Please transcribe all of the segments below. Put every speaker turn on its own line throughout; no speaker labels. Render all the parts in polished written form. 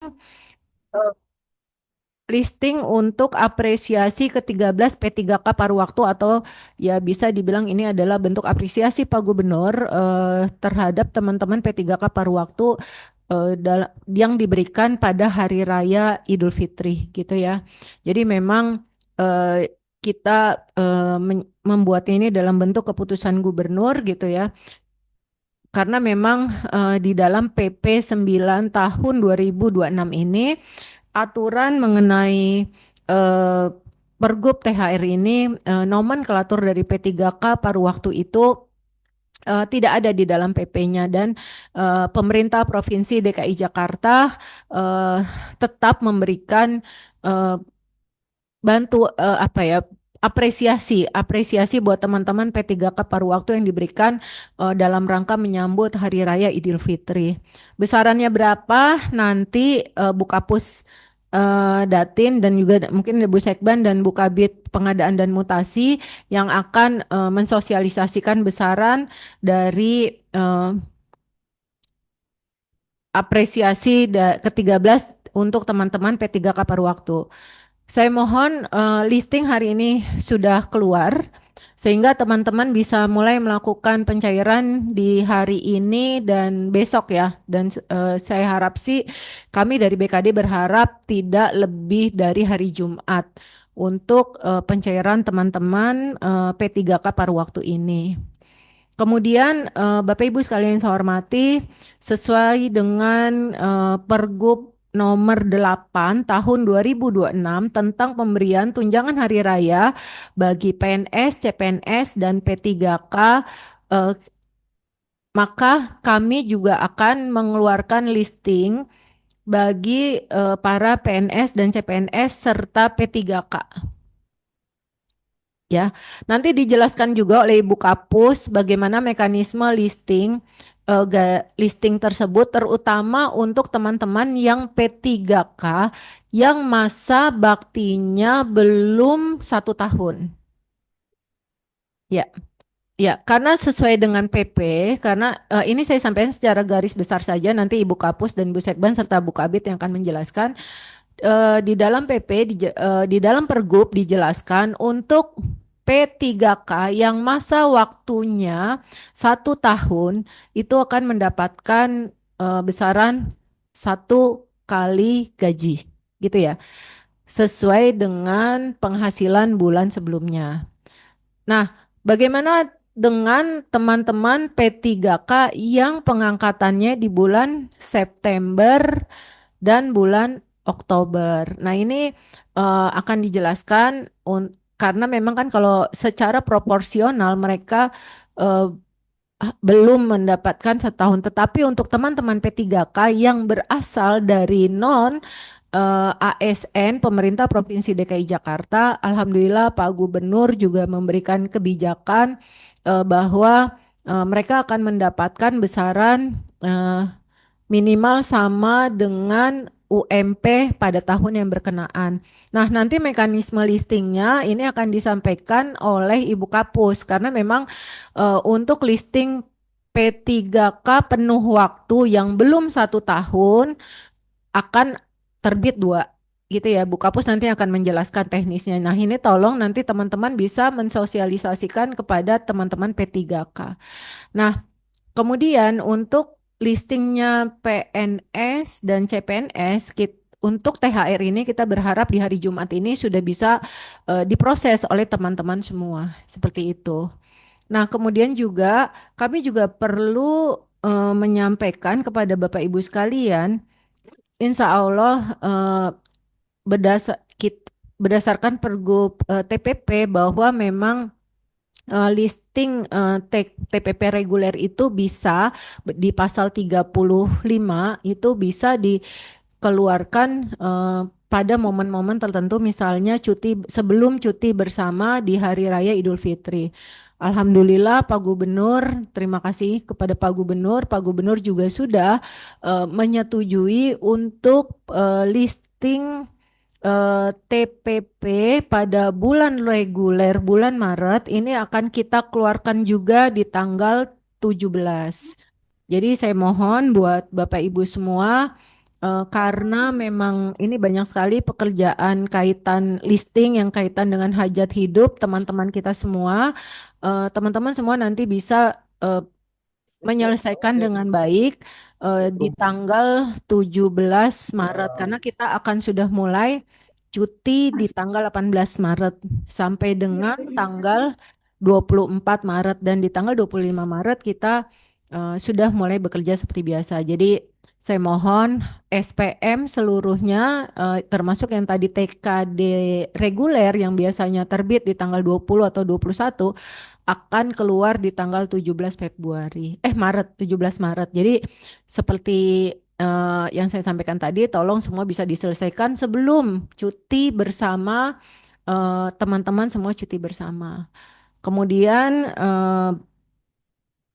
eh, listing untuk apresiasi ke-13 P3K paruh waktu atau ya bisa dibilang ini adalah bentuk apresiasi Pak Gubernur terhadap teman-teman P3K paruh waktu yang diberikan pada Hari Raya Idul Fitri gitu ya. Jadi memang kita membuat ini dalam bentuk keputusan gubernur gitu ya. Karena memang di dalam PP 9 tahun 2026 ini aturan mengenai eh, Pergub THR ini nomenklatur dari P3K paruh waktu itu tidak ada di dalam PP-nya dan pemerintah Provinsi DKI Jakarta eh, tetap memberikan eh, apa ya apresiasi buat teman-teman P3K paruh waktu yang diberikan dalam rangka menyambut Hari Raya Idul Fitri. Besarannya berapa nanti Bu Kapus Datin dan juga mungkin Bu Sekban dan Bu Kabid Pengadaan dan Mutasi yang akan mensosialisasikan besaran dari apresiasi ke-13 untuk teman-teman P3K paruh waktu. Saya mohon listing hari ini sudah keluar sehingga teman-teman bisa mulai melakukan pencairan di hari ini dan besok ya. Dan saya harap sih kami dari BKD berharap tidak lebih dari hari Jumat untuk pencairan teman-teman P3K paruh waktu ini. Kemudian Bapak Ibu sekalian yang saya hormati, sesuai dengan Pergub nomor 8 tahun 2026 tentang pemberian tunjangan hari raya bagi PNS, CPNS, dan P3K, eh, maka kami juga akan mengeluarkan listing bagi para PNS dan CPNS serta P3K. Ya, nanti dijelaskan juga oleh Ibu Kapus bagaimana mekanisme listing tersebut terutama untuk teman-teman yang P3K yang masa baktinya belum 1 tahun. Ya, ya, karena sesuai dengan PP, karena ini saya sampaikan secara garis besar saja, nanti Ibu Kapus dan Ibu Sekban serta Bu Kabit yang akan menjelaskan. Di dalam PP di dalam Pergub dijelaskan untuk P3K yang masa waktunya 1 tahun itu akan mendapatkan besaran 1 kali gaji gitu ya sesuai dengan penghasilan bulan sebelumnya. Nah, bagaimana dengan teman-teman P3K yang pengangkatannya di bulan September dan bulan Oktober. Nah, ini akan dijelaskan karena memang kan kalau secara proporsional mereka eh, belum mendapatkan 1 tahun. Tetapi untuk teman-teman P3K yang berasal dari non ASN pemerintah Provinsi DKI Jakarta, alhamdulillah Pak Gubernur juga memberikan kebijakan bahwa mereka akan mendapatkan besaran minimal sama dengan UMP pada tahun yang berkenaan. Nah, nanti mekanisme listingnya ini akan disampaikan oleh Ibu Kapus karena memang untuk listing P3K penuh waktu yang belum 1 tahun akan terbit dua gitu ya. Bu Kapus nanti akan menjelaskan teknisnya. Nah, ini tolong nanti teman-teman bisa mensosialisasikan kepada teman-teman P3K. Nah, kemudian untuk listingnya PNS dan CPNS untuk THR ini kita berharap di hari Jumat ini sudah bisa diproses oleh teman-teman semua seperti itu. Nah, kemudian juga kami juga perlu menyampaikan kepada Bapak Ibu sekalian, Insya Allah berdasarkan Pergub TPP bahwa memang listing TPP reguler itu bisa di pasal 35 itu bisa dikeluarkan pada momen-momen tertentu misalnya sebelum cuti bersama di Hari Raya Idul Fitri. Alhamdulillah Pak Gubernur, terima kasih kepada Pak Gubernur. Pak Gubernur juga sudah menyetujui untuk listing TPP pada bulan reguler bulan Maret ini akan kita keluarkan juga di tanggal 17. Jadi saya mohon buat Bapak Ibu semua Karena memang ini banyak sekali pekerjaan kaitan listing yang kaitan dengan hajat hidup teman-teman kita semua. Teman-teman semua nanti bisa menyelesaikan dengan baik di tanggal 17 Maret karena kita akan sudah mulai cuti di tanggal 18 Maret sampai dengan tanggal 24 Maret dan di tanggal 25 Maret kita sudah mulai bekerja seperti biasa. Jadi saya mohon SPM seluruhnya termasuk yang tadi TKD reguler yang biasanya terbit di tanggal 20 atau 21 akan keluar di tanggal 17 Februari. Maret, 17 Maret. Jadi seperti yang saya sampaikan tadi, tolong semua bisa diselesaikan sebelum cuti bersama teman-teman semua cuti bersama. Kemudian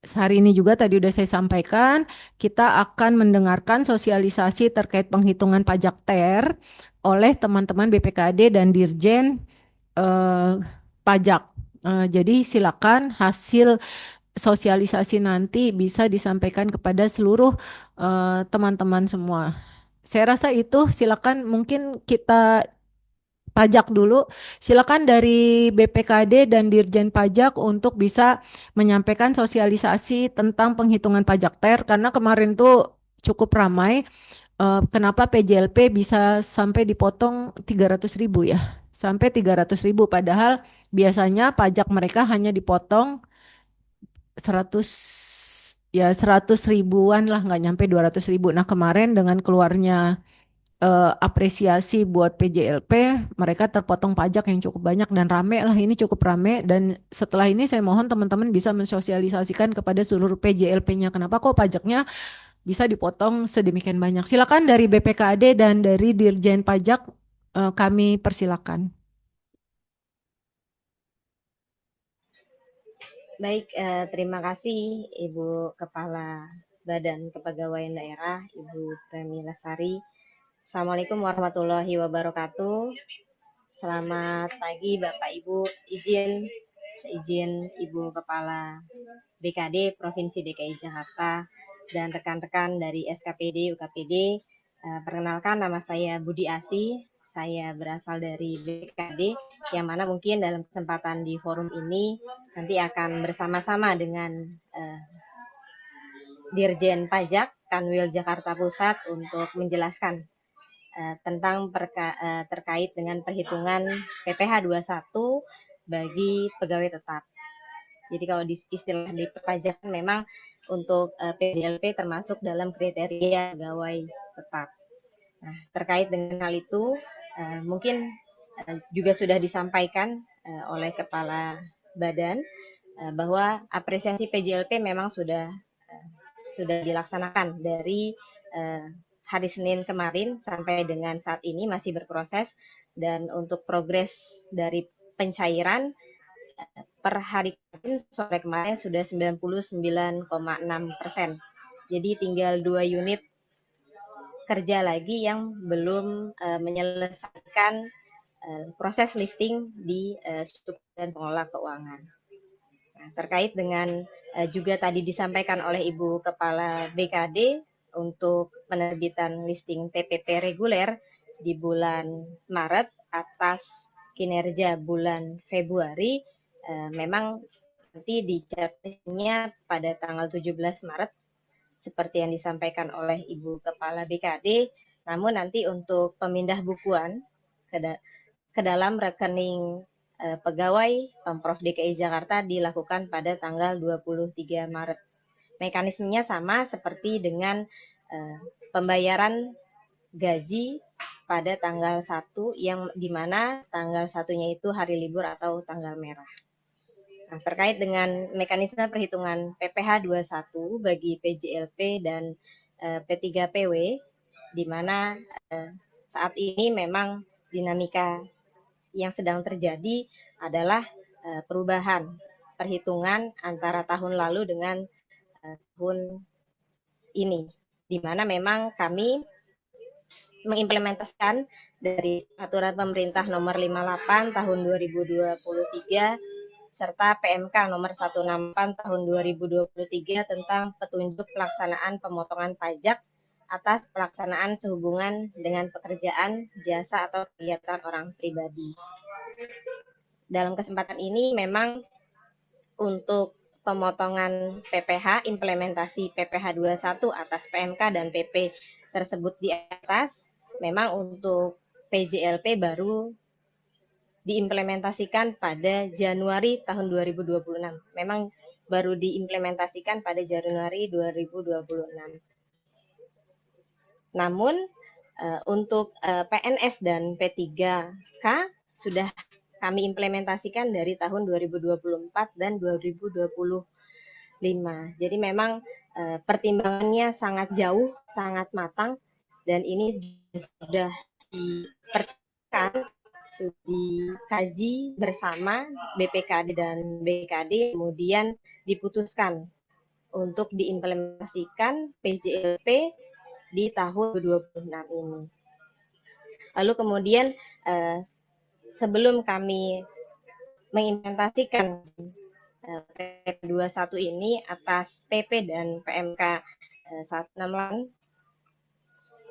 hari ini juga tadi udah saya sampaikan, kita akan mendengarkan sosialisasi terkait penghitungan pajak TER oleh teman-teman BPKD dan Dirjen eh, Pajak. Jadi silakan hasil sosialisasi nanti bisa disampaikan kepada seluruh teman-teman semua. Saya rasa itu silakan mungkin kita pajak dulu. Silakan dari BPKD dan Dirjen Pajak untuk bisa menyampaikan sosialisasi tentang penghitungan pajak TER karena kemarin tuh cukup ramai. Kenapa PJLP bisa sampai dipotong 300.000 ya? Sampai 300.000 padahal biasanya pajak mereka hanya dipotong 100 ya 100 ribuan lah nggak nyampe 200.000. Nah kemarin dengan keluarnya apresiasi buat PJLP mereka terpotong pajak yang cukup banyak dan rame lah ini cukup rame dan setelah ini saya mohon teman-teman bisa mensosialisasikan kepada seluruh PJLP-nya kenapa kok pajaknya bisa dipotong sedemikian banyak. Silakan dari BPKAD dan dari Dirjen Pajak kami persilakan.
Baik, terima kasih Ibu Kepala Badan Kepegawaian Daerah, Ibu Premi Lesari. Assalamualaikum warahmatullahi wabarakatuh. Selamat pagi Bapak Ibu, seizin Ibu Kepala BKD Provinsi DKI Jakarta dan rekan-rekan dari SKPD, UKPD. Perkenalkan nama saya Budi Asi, saya berasal dari BKD, yang mana mungkin dalam kesempatan di forum ini nanti akan bersama-sama dengan Dirjen Pajak Kanwil Jakarta Pusat untuk menjelaskan tentang terkait dengan perhitungan PPh 21 bagi pegawai tetap. Jadi kalau di istilah di perpajakan memang untuk PJLP termasuk dalam kriteria pegawai tetap. Nah, terkait dengan hal itu mungkin juga sudah disampaikan oleh Kepala Badan bahwa apresiasi PJLP memang sudah dilaksanakan dari hari Senin kemarin sampai dengan saat ini masih berproses dan untuk progres dari pencairan per hari sore kemarin sudah 99,6%. Jadi tinggal 2 unit kerja lagi yang belum menyelesaikan proses listing di struktur dan pengelola keuangan. Nah, terkait dengan juga tadi disampaikan oleh Ibu Kepala BKD untuk penerbitan listing TPP reguler di bulan Maret atas kinerja bulan Februari, memang nanti dijatuhnya pada tanggal 17 Maret seperti yang disampaikan oleh Ibu Kepala BKD, namun nanti untuk pemindah bukuan ke dalam rekening pegawai Pemprov DKI Jakarta dilakukan pada tanggal 23 Maret. Mekanismenya sama seperti dengan pembayaran gaji pada tanggal 1 yang dimana tanggal satunya itu hari libur atau tanggal merah. Nah, terkait dengan mekanisme perhitungan PPh 21 bagi PJLP dan P3PW, di mana saat ini memang dinamika yang sedang terjadi adalah perubahan perhitungan antara tahun lalu dengan tahun ini, di mana memang kami mengimplementasikan dari Peraturan Pemerintah Nomor 58 Tahun 2023 serta PMK Nomor 168 Tahun 2023 tentang petunjuk pelaksanaan pemotongan pajak atas pelaksanaan sehubungan dengan pekerjaan, jasa, atau kegiatan orang pribadi. Dalam kesempatan ini memang untuk pemotongan PPh, implementasi PPh 21 atas PMK dan PP tersebut di atas, memang untuk PJLP baru diimplementasikan pada Januari tahun 2026. Memang baru diimplementasikan pada Januari 2026. Namun untuk PNS dan P3K sudah kami implementasikan dari tahun 2024 dan 2025. Jadi memang pertimbangannya sangat jauh, sangat matang, dan ini sudah diperhatikan, sudah dikaji bersama BPKD dan BKD, kemudian diputuskan untuk diimplementasikan PJLP di tahun 2026 ini. Lalu kemudian sebelum kami mengimplementasikan PP 21 ini atas PP dan PMK 168,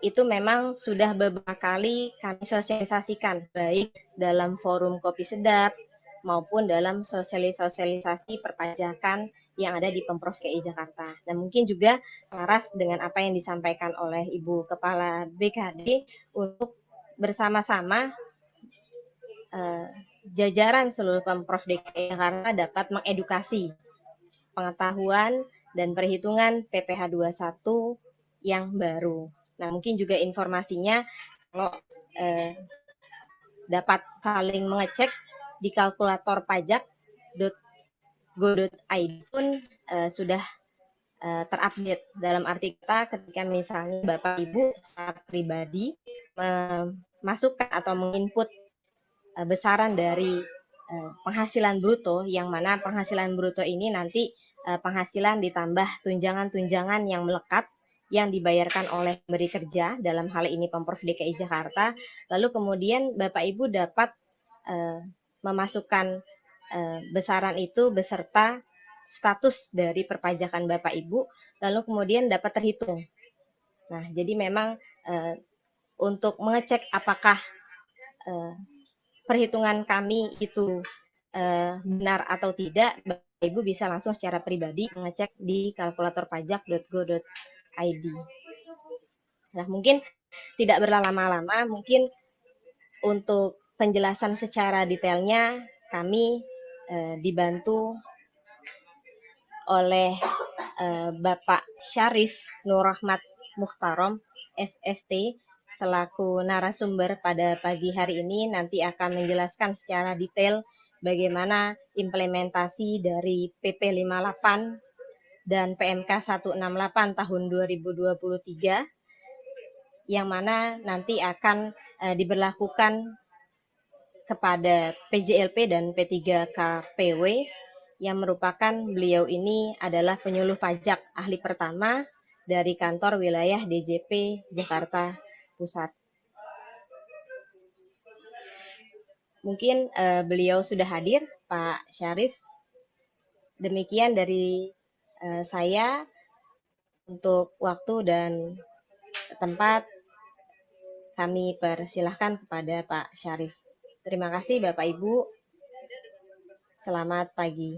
itu memang sudah beberapa kali kami sosialisasikan, baik dalam forum Kopi Sedap maupun dalam sosialisasi perpajakan yang ada di Pemprov DKI Jakarta. Dan mungkin juga selaras dengan apa yang disampaikan oleh Ibu Kepala BKD untuk bersama-sama jajaran seluruh Pemprov DKI Jakarta dapat mengedukasi pengetahuan dan perhitungan PPh 21 yang baru. Nah, mungkin juga informasinya kalau dapat saling mengecek di kalkulator pajak.go.id pun sudah terupdate. Dalam arti kata ketika misalnya Bapak Ibu secara pribadi memasukkan atau menginput besaran dari penghasilan bruto, yang mana penghasilan bruto ini nanti penghasilan ditambah tunjangan-tunjangan yang melekat yang dibayarkan oleh pemberi kerja, dalam hal ini Pemprov DKI Jakarta. Lalu kemudian Bapak Ibu dapat memasukkan besaran itu beserta status dari perpajakan Bapak Ibu, lalu kemudian dapat terhitung. Nah, jadi memang untuk mengecek apakah perhitungan kami itu benar atau tidak, Bapak Ibu bisa langsung secara pribadi mengecek di kalkulator pajak.go.id. Nah, mungkin tidak berlama-lama, mungkin untuk penjelasan secara detailnya kami dibantu oleh Bapak Syarif Nur Rahmat Mukhtarom, SST, selaku narasumber pada pagi hari ini, nanti akan menjelaskan secara detail bagaimana implementasi dari PP 58 dan PMK 168 tahun 2023, yang mana nanti akan diberlakukan kepada PJLP dan P3KPW, yang merupakan beliau ini adalah penyuluh pajak ahli pertama dari kantor wilayah DJP Jakarta Pusat. Mungkin beliau sudah hadir, Pak Syarif. Demikian dari saya. Untuk waktu dan tempat kami persilahkan kepada Pak Syarif. Terima kasih Bapak Ibu. Selamat pagi.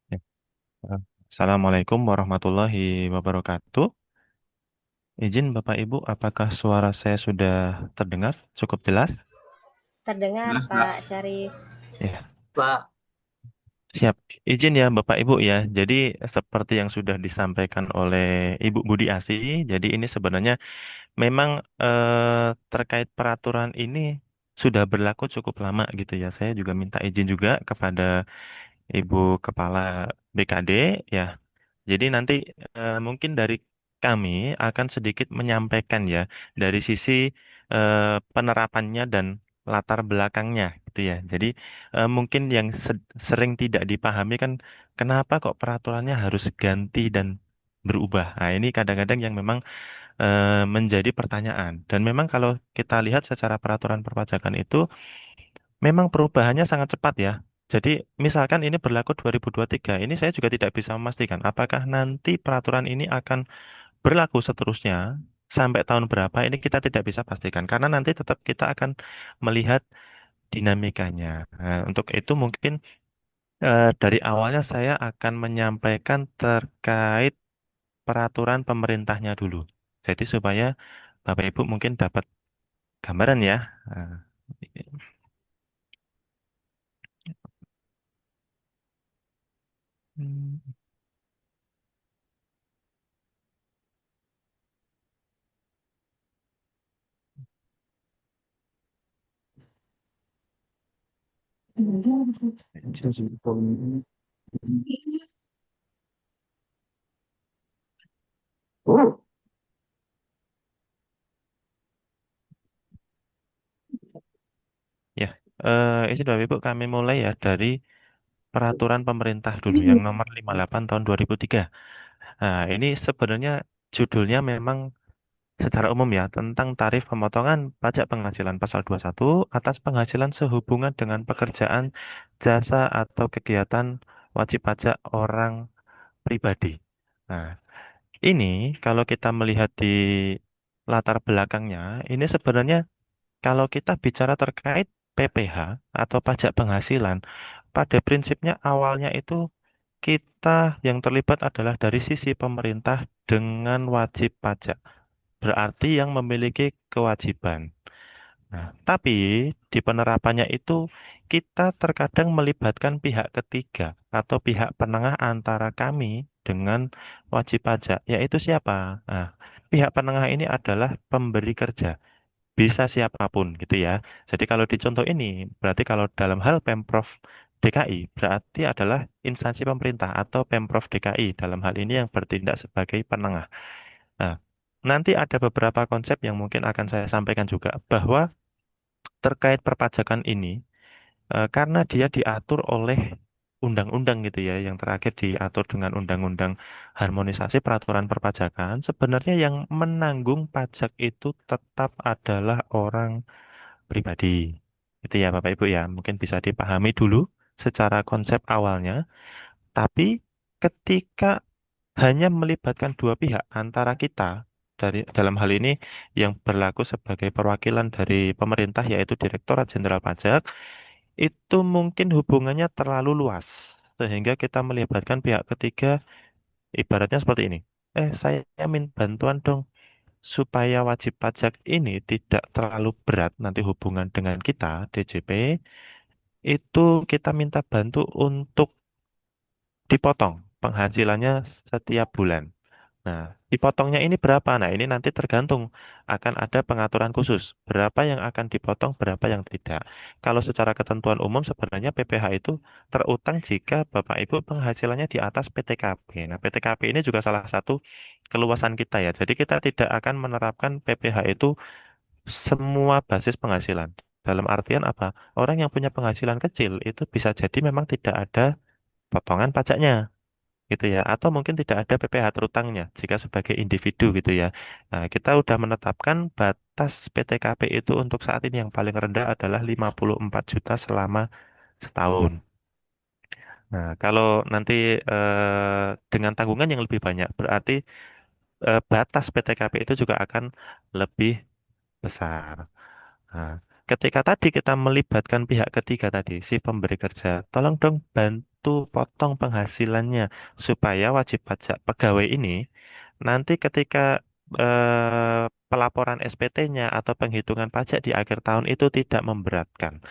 Ya. Assalamualaikum warahmatullahi wabarakatuh. Izin Bapak Ibu, apakah suara saya sudah terdengar cukup jelas?
Terdengar
Jelas, Pak.
Pak Syarif.
Ya,
Pak,
siap. Izin ya Bapak Ibu ya. Jadi seperti yang sudah disampaikan oleh Ibu Budi Asi, jadi ini sebenarnya memang terkait peraturan ini sudah berlaku cukup lama gitu ya. Saya juga minta izin juga kepada Ibu Kepala BKD ya. Jadi nanti mungkin dari kami akan sedikit menyampaikan ya dari sisi penerapannya dan latar belakangnya gitu ya. Jadi mungkin yang sering tidak dipahami kan kenapa kok peraturannya harus ganti dan berubah. Nah, ini kadang-kadang yang memang menjadi pertanyaan. Dan memang kalau kita lihat secara peraturan perpajakan itu, memang perubahannya sangat cepat ya. Jadi misalkan ini berlaku 2023, ini saya juga tidak bisa memastikan apakah nanti peraturan ini akan berlaku seterusnya sampai tahun berapa, ini kita tidak bisa pastikan. Karena nanti tetap kita akan melihat dinamikanya. Nah, untuk itu mungkin dari awalnya saya akan menyampaikan terkait peraturan pemerintahnya dulu. Jadi supaya Bapak Ibu mungkin dapat gambaran ya. Nah, hmm, ya, izin Bapak Ibu kami mulai ya dari peraturan pemerintah dulu yang nomor 58 tahun 2003. Nah, ini sebenarnya judulnya memang secara umum ya tentang tarif pemotongan pajak penghasilan pasal 21 atas penghasilan sehubungan dengan pekerjaan, jasa atau kegiatan wajib pajak orang pribadi. Nah, ini kalau kita melihat di latar belakangnya, ini sebenarnya kalau kita bicara terkait PPh atau pajak penghasilan, pada prinsipnya awalnya itu kita yang terlibat adalah dari sisi pemerintah dengan wajib pajak. Berarti yang memiliki kewajiban. Nah, tapi di penerapannya itu kita terkadang melibatkan pihak ketiga atau pihak penengah antara kami dengan wajib pajak, yaitu siapa? Nah, pihak penengah ini adalah pemberi kerja, bisa siapapun gitu ya. Jadi kalau di contoh ini, berarti kalau dalam hal Pemprov DKI, berarti adalah instansi pemerintah atau Pemprov DKI dalam hal ini yang bertindak sebagai penengah. Nah, nanti ada beberapa konsep yang mungkin akan saya sampaikan juga bahwa terkait perpajakan ini, karena dia diatur oleh undang-undang gitu ya, yang terakhir diatur dengan Undang-Undang Harmonisasi Peraturan Perpajakan, sebenarnya yang menanggung pajak itu tetap adalah orang pribadi. Itu ya Bapak Ibu ya, mungkin bisa dipahami dulu secara konsep awalnya, tapi ketika hanya melibatkan dua pihak antara kita dari dalam hal ini yang berlaku sebagai perwakilan dari pemerintah yaitu Direktorat Jenderal Pajak itu mungkin hubungannya terlalu luas sehingga kita melibatkan pihak ketiga ibaratnya seperti ini. Saya minta bantuan dong supaya wajib pajak ini tidak terlalu berat nanti hubungan dengan kita DJP itu kita minta bantu untuk dipotong penghasilannya setiap bulan. Nah, dipotongnya ini berapa? Nah, ini nanti tergantung akan ada pengaturan khusus. Berapa yang akan dipotong, berapa yang tidak. Kalau secara ketentuan umum sebenarnya PPh itu terutang jika Bapak Ibu penghasilannya di atas PTKB. Nah, PTKB ini juga salah satu keluasan kita ya. Jadi kita tidak akan menerapkan PPh itu semua basis penghasilan. Dalam artian apa? Orang yang punya penghasilan kecil itu bisa jadi memang tidak ada potongan pajaknya gitu ya atau mungkin tidak ada PPh terutangnya jika sebagai individu gitu ya. Nah, kita udah menetapkan batas PTKP itu untuk saat ini yang paling rendah adalah 54 juta selama setahun. Nah, kalau nanti dengan tanggungan yang lebih banyak berarti batas PTKP itu juga akan lebih besar. Nah, ketika tadi kita melibatkan pihak ketiga tadi, si pemberi kerja, tolong dong bantu potong penghasilannya supaya wajib pajak pegawai ini nanti ketika pelaporan SPT-nya atau penghitungan pajak di akhir tahun itu tidak memberatkan.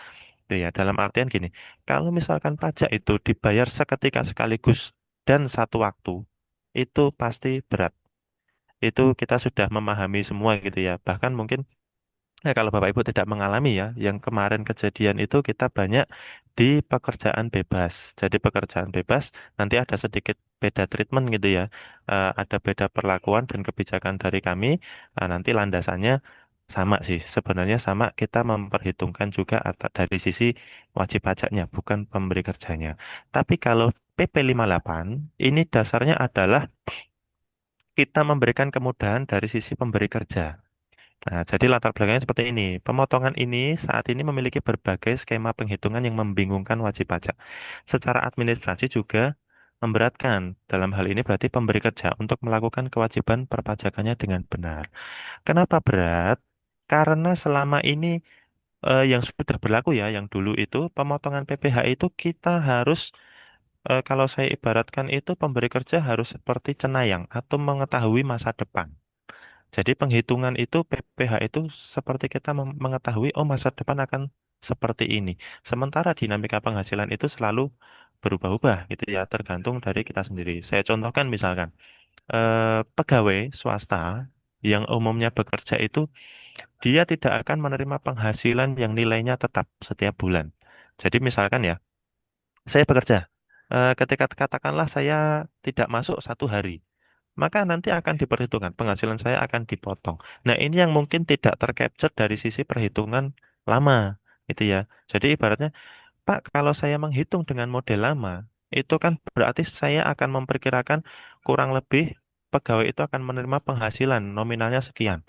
Itu ya, dalam artian gini, kalau misalkan pajak itu dibayar seketika sekaligus dan satu waktu, itu pasti berat. Itu kita sudah memahami semua gitu ya. Bahkan mungkin kalau Bapak Ibu tidak mengalami ya, yang kemarin kejadian itu kita banyak di pekerjaan bebas. Jadi pekerjaan bebas nanti ada sedikit beda treatment gitu ya. Ada beda perlakuan dan kebijakan dari kami. Nanti landasannya sama sih. Sebenarnya sama kita memperhitungkan juga dari sisi wajib pajaknya, bukan pemberi kerjanya. Tapi kalau PP 58 ini dasarnya adalah kita memberikan kemudahan dari sisi pemberi kerja. Nah, jadi latar belakangnya seperti ini. Pemotongan ini saat ini memiliki berbagai skema penghitungan yang membingungkan wajib pajak. Secara administrasi juga memberatkan. Dalam hal ini berarti pemberi kerja untuk melakukan kewajiban perpajakannya dengan benar. Kenapa berat? Karena selama ini yang sudah berlaku ya, yang dulu itu pemotongan PPh itu kita harus kalau saya ibaratkan itu pemberi kerja harus seperti cenayang atau mengetahui masa depan. Jadi penghitungan itu PPh itu seperti kita mengetahui oh masa depan akan seperti ini. Sementara dinamika penghasilan itu selalu berubah-ubah gitu ya, tergantung dari kita sendiri. Saya contohkan misalkan pegawai swasta yang umumnya bekerja itu dia tidak akan menerima penghasilan yang nilainya tetap setiap bulan. Jadi misalkan ya, saya bekerja, ketika katakanlah saya tidak masuk 1 hari, maka nanti akan diperhitungkan, penghasilan saya akan dipotong. Nah, ini yang mungkin tidak tercapture dari sisi perhitungan lama, gitu ya. Jadi ibaratnya, Pak, kalau saya menghitung dengan model lama, itu kan berarti saya akan memperkirakan kurang lebih pegawai itu akan menerima penghasilan nominalnya sekian.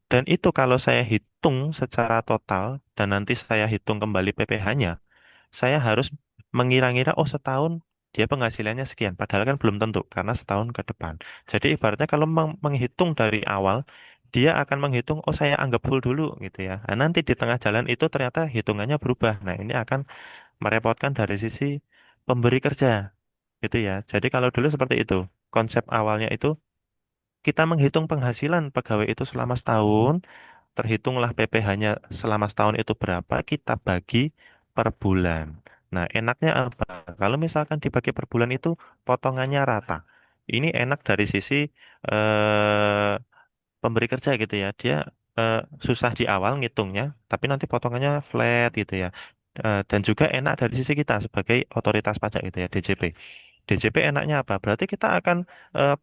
Dan itu kalau saya hitung secara total dan nanti saya hitung kembali PPh-nya, saya harus mengira-ngira oh setahun dia penghasilannya sekian. Padahal kan belum tentu karena setahun ke depan. Jadi ibaratnya kalau menghitung dari awal, dia akan menghitung oh saya anggap full dulu gitu ya. Nah, nanti di tengah jalan itu ternyata hitungannya berubah. Nah, ini akan merepotkan dari sisi pemberi kerja gitu ya. Jadi kalau dulu seperti itu. Konsep awalnya itu kita menghitung penghasilan pegawai itu selama setahun, terhitunglah PPh-nya selama setahun itu berapa, kita bagi per bulan. Nah, enaknya apa? Kalau misalkan dibagi per bulan itu potongannya rata. Ini enak dari sisi eh, pemberi kerja gitu ya. Dia eh, susah di awal ngitungnya, tapi nanti potongannya flat gitu ya. Dan juga enak dari sisi kita sebagai otoritas pajak gitu ya, DJP. DJP enaknya apa? Berarti kita akan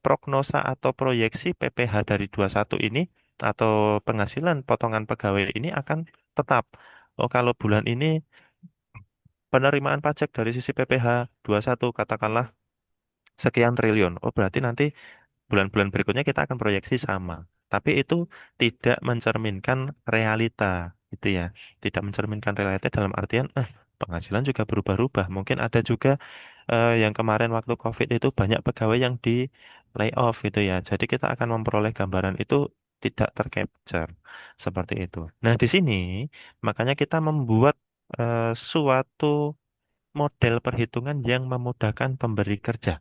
prognosa atau proyeksi PPh dari 21 ini atau penghasilan potongan pegawai ini akan tetap. Oh, kalau bulan ini penerimaan pajak dari sisi PPh 21 katakanlah sekian triliun. Oh, berarti nanti bulan-bulan berikutnya kita akan proyeksi sama. Tapi itu tidak mencerminkan realita, gitu ya. Tidak mencerminkan realita dalam artian, penghasilan juga berubah-ubah. Mungkin ada juga yang kemarin waktu COVID itu banyak pegawai yang di layoff gitu ya. Jadi kita akan memperoleh gambaran itu tidak tercapture seperti itu. Nah, di sini makanya kita membuat suatu model perhitungan yang memudahkan pemberi kerja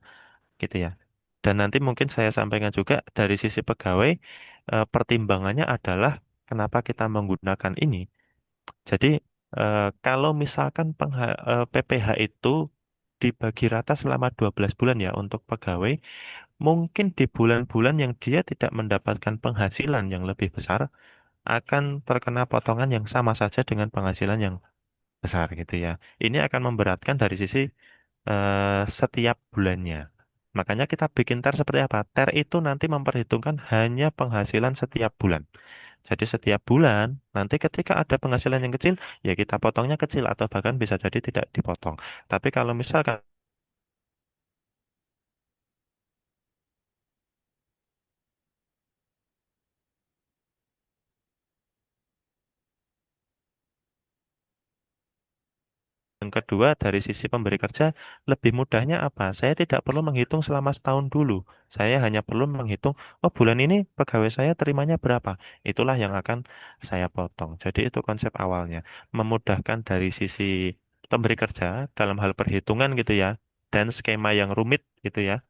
gitu ya. Dan nanti mungkin saya sampaikan juga dari sisi pegawai, pertimbangannya adalah kenapa kita menggunakan ini. Jadi kalau misalkan PPh itu dibagi rata selama 12 bulan ya untuk pegawai, mungkin di bulan-bulan yang dia tidak mendapatkan penghasilan yang lebih besar, akan terkena potongan yang sama saja dengan penghasilan yang besar gitu ya. Ini akan memberatkan dari sisi setiap bulannya. Makanya kita bikin TER seperti apa? TER itu nanti memperhitungkan hanya penghasilan setiap bulan. Jadi setiap bulan, nanti ketika ada penghasilan yang kecil, ya kita potongnya kecil atau bahkan bisa jadi tidak dipotong. Tapi kalau misalkan yang kedua, dari sisi pemberi kerja, lebih mudahnya apa? Saya tidak perlu menghitung selama setahun dulu. Saya hanya perlu menghitung, oh bulan ini pegawai saya terimanya berapa. Itulah yang akan saya potong. Jadi itu konsep awalnya. Memudahkan dari sisi pemberi kerja dalam hal perhitungan gitu ya. Dan skema yang rumit gitu ya.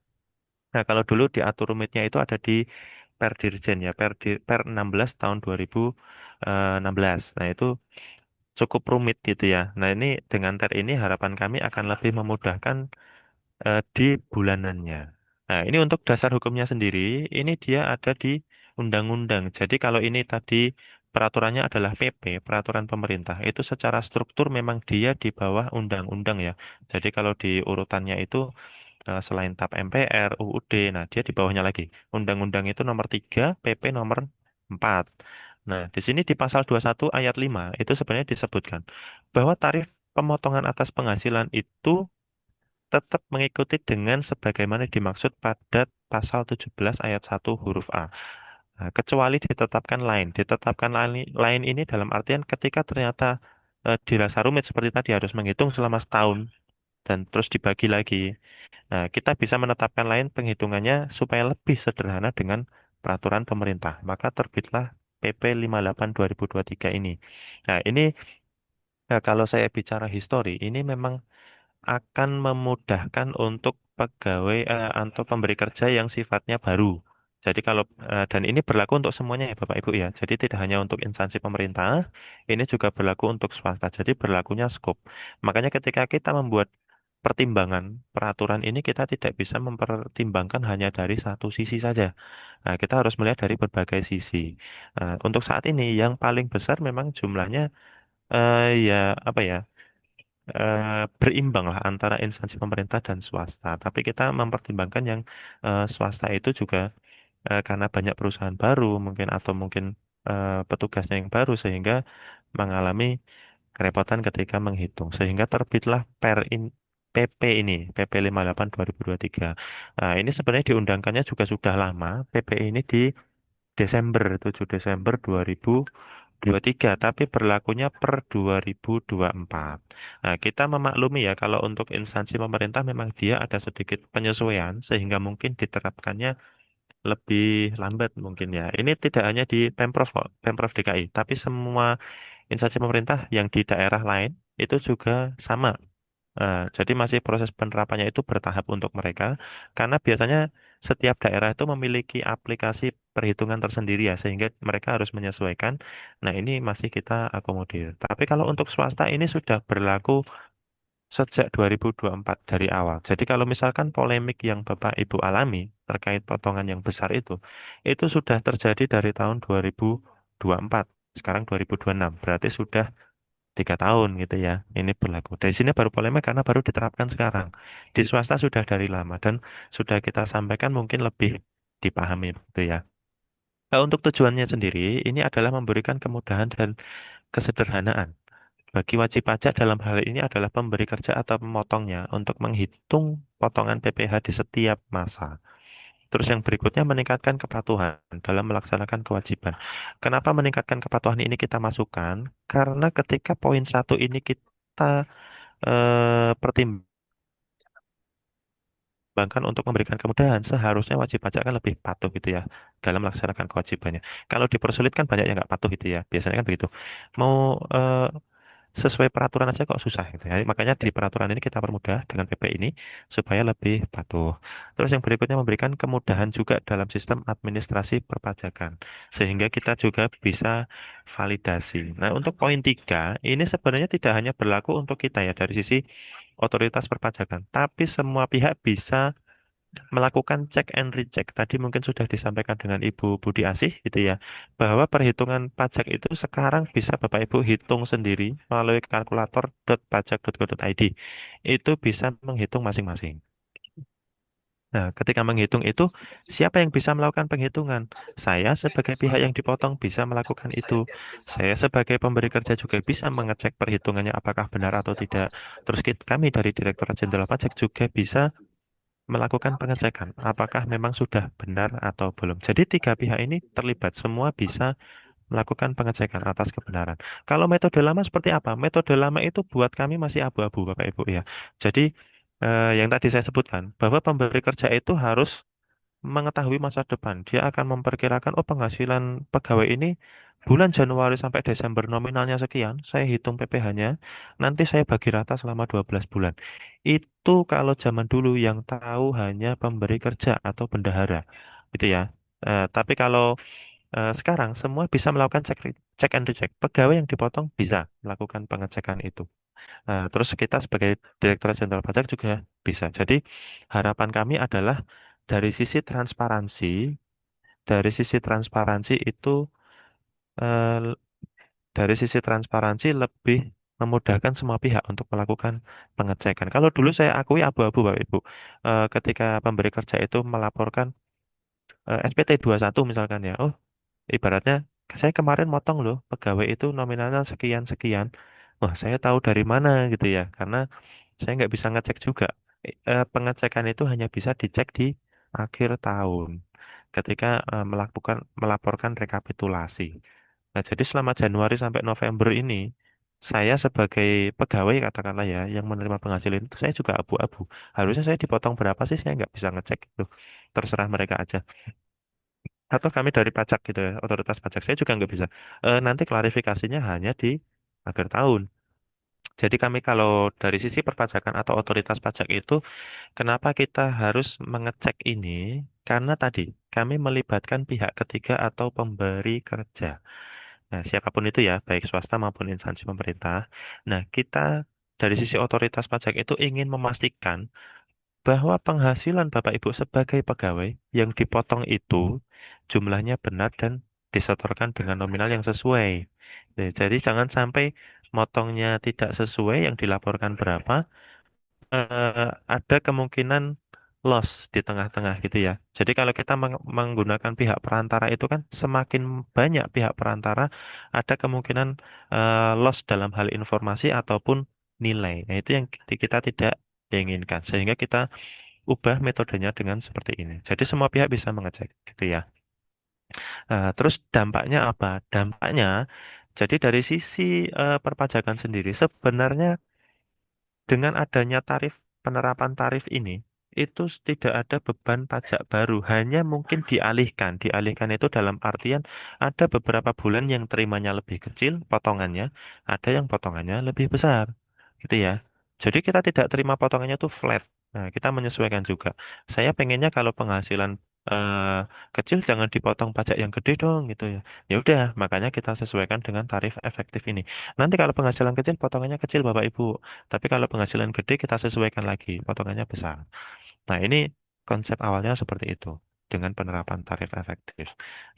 Nah, kalau dulu diatur rumitnya itu ada di Perdirjen ya, Per 16 tahun 2016. Nah, itu cukup rumit gitu ya. Nah, ini dengan TER ini harapan kami akan lebih memudahkan di bulanannya. Nah, ini untuk dasar hukumnya sendiri, ini dia ada di undang-undang. Jadi kalau ini tadi peraturannya adalah PP, peraturan pemerintah, itu secara struktur memang dia di bawah undang-undang ya. Jadi kalau di urutannya itu selain TAP MPR, UUD, nah dia di bawahnya lagi. Undang-undang itu nomor 3, PP nomor 4. Nah, di sini di pasal 21 ayat 5 itu sebenarnya disebutkan bahwa tarif pemotongan atas penghasilan itu tetap mengikuti dengan sebagaimana dimaksud pada pasal 17 ayat 1 huruf A. Nah, kecuali ditetapkan lain. Ditetapkan lain ini dalam artian ketika ternyata dirasa rumit seperti tadi harus menghitung selama setahun dan terus dibagi lagi. Nah, kita bisa menetapkan lain penghitungannya supaya lebih sederhana dengan peraturan pemerintah. Maka terbitlah PP 58 2023 ini. Nah, ini kalau saya bicara histori, ini memang akan memudahkan untuk pegawai atau pemberi kerja yang sifatnya baru. Jadi kalau dan ini berlaku untuk semuanya ya Bapak Ibu ya. Jadi tidak hanya untuk instansi pemerintah, ini juga berlaku untuk swasta. Jadi berlakunya skop. Makanya ketika kita membuat pertimbangan peraturan ini kita tidak bisa mempertimbangkan hanya dari satu sisi saja. Nah, kita harus melihat dari berbagai sisi. Untuk saat ini yang paling besar memang jumlahnya ya apa ya? Berimbang lah antara instansi pemerintah dan swasta. Tapi kita mempertimbangkan yang swasta itu juga karena banyak perusahaan baru mungkin atau mungkin petugasnya yang baru sehingga mengalami kerepotan ketika menghitung. Sehingga terbitlah PP ini, PP 58 2023. Nah, ini sebenarnya diundangkannya juga sudah lama. PP ini di Desember, 7 Desember 2023, tapi berlakunya per 2024. Nah, kita memaklumi ya kalau untuk instansi pemerintah memang dia ada sedikit penyesuaian sehingga mungkin diterapkannya lebih lambat mungkin ya. Ini tidak hanya di Pemprov kok, Pemprov DKI, tapi semua instansi pemerintah yang di daerah lain itu juga sama. Jadi masih proses penerapannya itu bertahap untuk mereka, karena biasanya setiap daerah itu memiliki aplikasi perhitungan tersendiri ya, sehingga mereka harus menyesuaikan. Nah, ini masih kita akomodir. Tapi kalau untuk swasta ini sudah berlaku sejak 2024 dari awal. Jadi kalau misalkan polemik yang Bapak Ibu alami terkait potongan yang besar itu sudah terjadi dari tahun 2024. Sekarang 2026, berarti sudah 3 tahun gitu ya. Ini berlaku. Dari sini baru polemik karena baru diterapkan sekarang. Di swasta sudah dari lama dan sudah kita sampaikan mungkin lebih dipahami gitu ya. Nah, untuk tujuannya sendiri, ini adalah memberikan kemudahan dan kesederhanaan bagi wajib pajak dalam hal ini adalah pemberi kerja atau pemotongnya untuk menghitung potongan PPh di setiap masa. Terus yang berikutnya meningkatkan kepatuhan dalam melaksanakan kewajiban. Kenapa meningkatkan kepatuhan ini kita masukkan? Karena ketika poin satu ini kita pertimbangkan untuk memberikan kemudahan, seharusnya wajib pajak kan lebih patuh gitu ya dalam melaksanakan kewajibannya. Kalau dipersulit kan banyak yang nggak patuh gitu ya. Biasanya kan begitu. Mau sesuai peraturan aja kok susah gitu ya. Makanya di peraturan ini kita permudah dengan PP ini supaya lebih patuh. Terus yang berikutnya memberikan kemudahan juga dalam sistem administrasi perpajakan sehingga kita juga bisa validasi. Nah, untuk poin 3 ini sebenarnya tidak hanya berlaku untuk kita ya dari sisi otoritas perpajakan, tapi semua pihak bisa melakukan check and recheck. Tadi mungkin sudah disampaikan dengan Ibu Budi Asih gitu ya, bahwa perhitungan pajak itu sekarang bisa Bapak Ibu hitung sendiri melalui kalkulator .pajak.go.id. Itu bisa menghitung masing-masing. Nah, ketika menghitung itu, siapa yang bisa melakukan penghitungan? Saya sebagai pihak yang dipotong bisa melakukan itu. Saya sebagai pemberi kerja juga bisa mengecek perhitungannya apakah benar atau tidak. Terus kami dari Direktorat Jenderal Pajak juga bisa melakukan pengecekan apakah memang sudah benar atau belum. Jadi tiga pihak ini terlibat, semua bisa melakukan pengecekan atas kebenaran. Kalau metode lama seperti apa? Metode lama itu buat kami masih abu-abu, Bapak Ibu ya. Jadi yang tadi saya sebutkan bahwa pemberi kerja itu harus mengetahui masa depan. Dia akan memperkirakan, oh penghasilan pegawai ini bulan Januari sampai Desember nominalnya sekian, saya hitung PPh-nya, nanti saya bagi rata selama 12 bulan. Itu kalau zaman dulu yang tahu hanya pemberi kerja atau bendahara, gitu ya. Tapi kalau sekarang semua bisa melakukan check and recheck. Pegawai yang dipotong bisa melakukan pengecekan itu. Terus kita sebagai Direktorat Jenderal Pajak juga bisa. Jadi harapan kami adalah dari sisi transparansi, dari sisi transparansi itu eh, dari sisi transparansi lebih memudahkan semua pihak untuk melakukan pengecekan. Kalau dulu saya akui abu-abu Bapak Ibu, ketika pemberi kerja itu melaporkan SPT satu misalkan ya, oh ibaratnya saya kemarin motong loh pegawai itu nominalnya sekian sekian. Wah saya tahu dari mana gitu ya, karena saya nggak bisa ngecek juga. pengecekan itu hanya bisa dicek di akhir tahun ketika melaporkan rekapitulasi. Nah, jadi selama Januari sampai November ini, saya sebagai pegawai katakanlah ya, yang menerima penghasilan itu saya juga abu-abu. Harusnya saya dipotong berapa sih? Saya nggak bisa ngecek itu. Terserah mereka aja. Atau kami dari pajak gitu ya, otoritas pajak saya juga nggak bisa. Nanti klarifikasinya hanya di akhir tahun. Jadi kami kalau dari sisi perpajakan atau otoritas pajak itu, kenapa kita harus mengecek ini? Karena tadi kami melibatkan pihak ketiga atau pemberi kerja. Nah, siapapun itu ya, baik swasta maupun instansi pemerintah. Nah, kita dari sisi otoritas pajak itu ingin memastikan bahwa penghasilan Bapak Ibu sebagai pegawai yang dipotong itu jumlahnya benar dan disetorkan dengan nominal yang sesuai. Nah, jadi jangan sampai motongnya tidak sesuai yang dilaporkan berapa, ada kemungkinan loss di tengah-tengah gitu ya. Jadi kalau kita menggunakan pihak perantara itu kan semakin banyak pihak perantara, ada kemungkinan loss dalam hal informasi ataupun nilai. Nah, itu yang kita tidak inginkan. Sehingga kita ubah metodenya dengan seperti ini. Jadi semua pihak bisa mengecek gitu ya. Terus dampaknya apa? Dampaknya jadi dari sisi perpajakan sendiri sebenarnya dengan adanya penerapan tarif ini, itu tidak ada beban pajak baru, hanya mungkin dialihkan. Dialihkan itu dalam artian ada beberapa bulan yang terimanya lebih kecil potongannya, ada yang potongannya lebih besar, gitu ya. Jadi kita tidak terima potongannya itu flat. Nah, kita menyesuaikan juga. Saya pengennya kalau penghasilan eh, kecil jangan dipotong pajak yang gede dong, gitu ya. Ya udah, makanya kita sesuaikan dengan tarif efektif ini. Nanti kalau penghasilan kecil potongannya kecil Bapak Ibu. Tapi kalau penghasilan gede kita sesuaikan lagi, potongannya besar. Nah, ini konsep awalnya seperti itu dengan penerapan tarif efektif.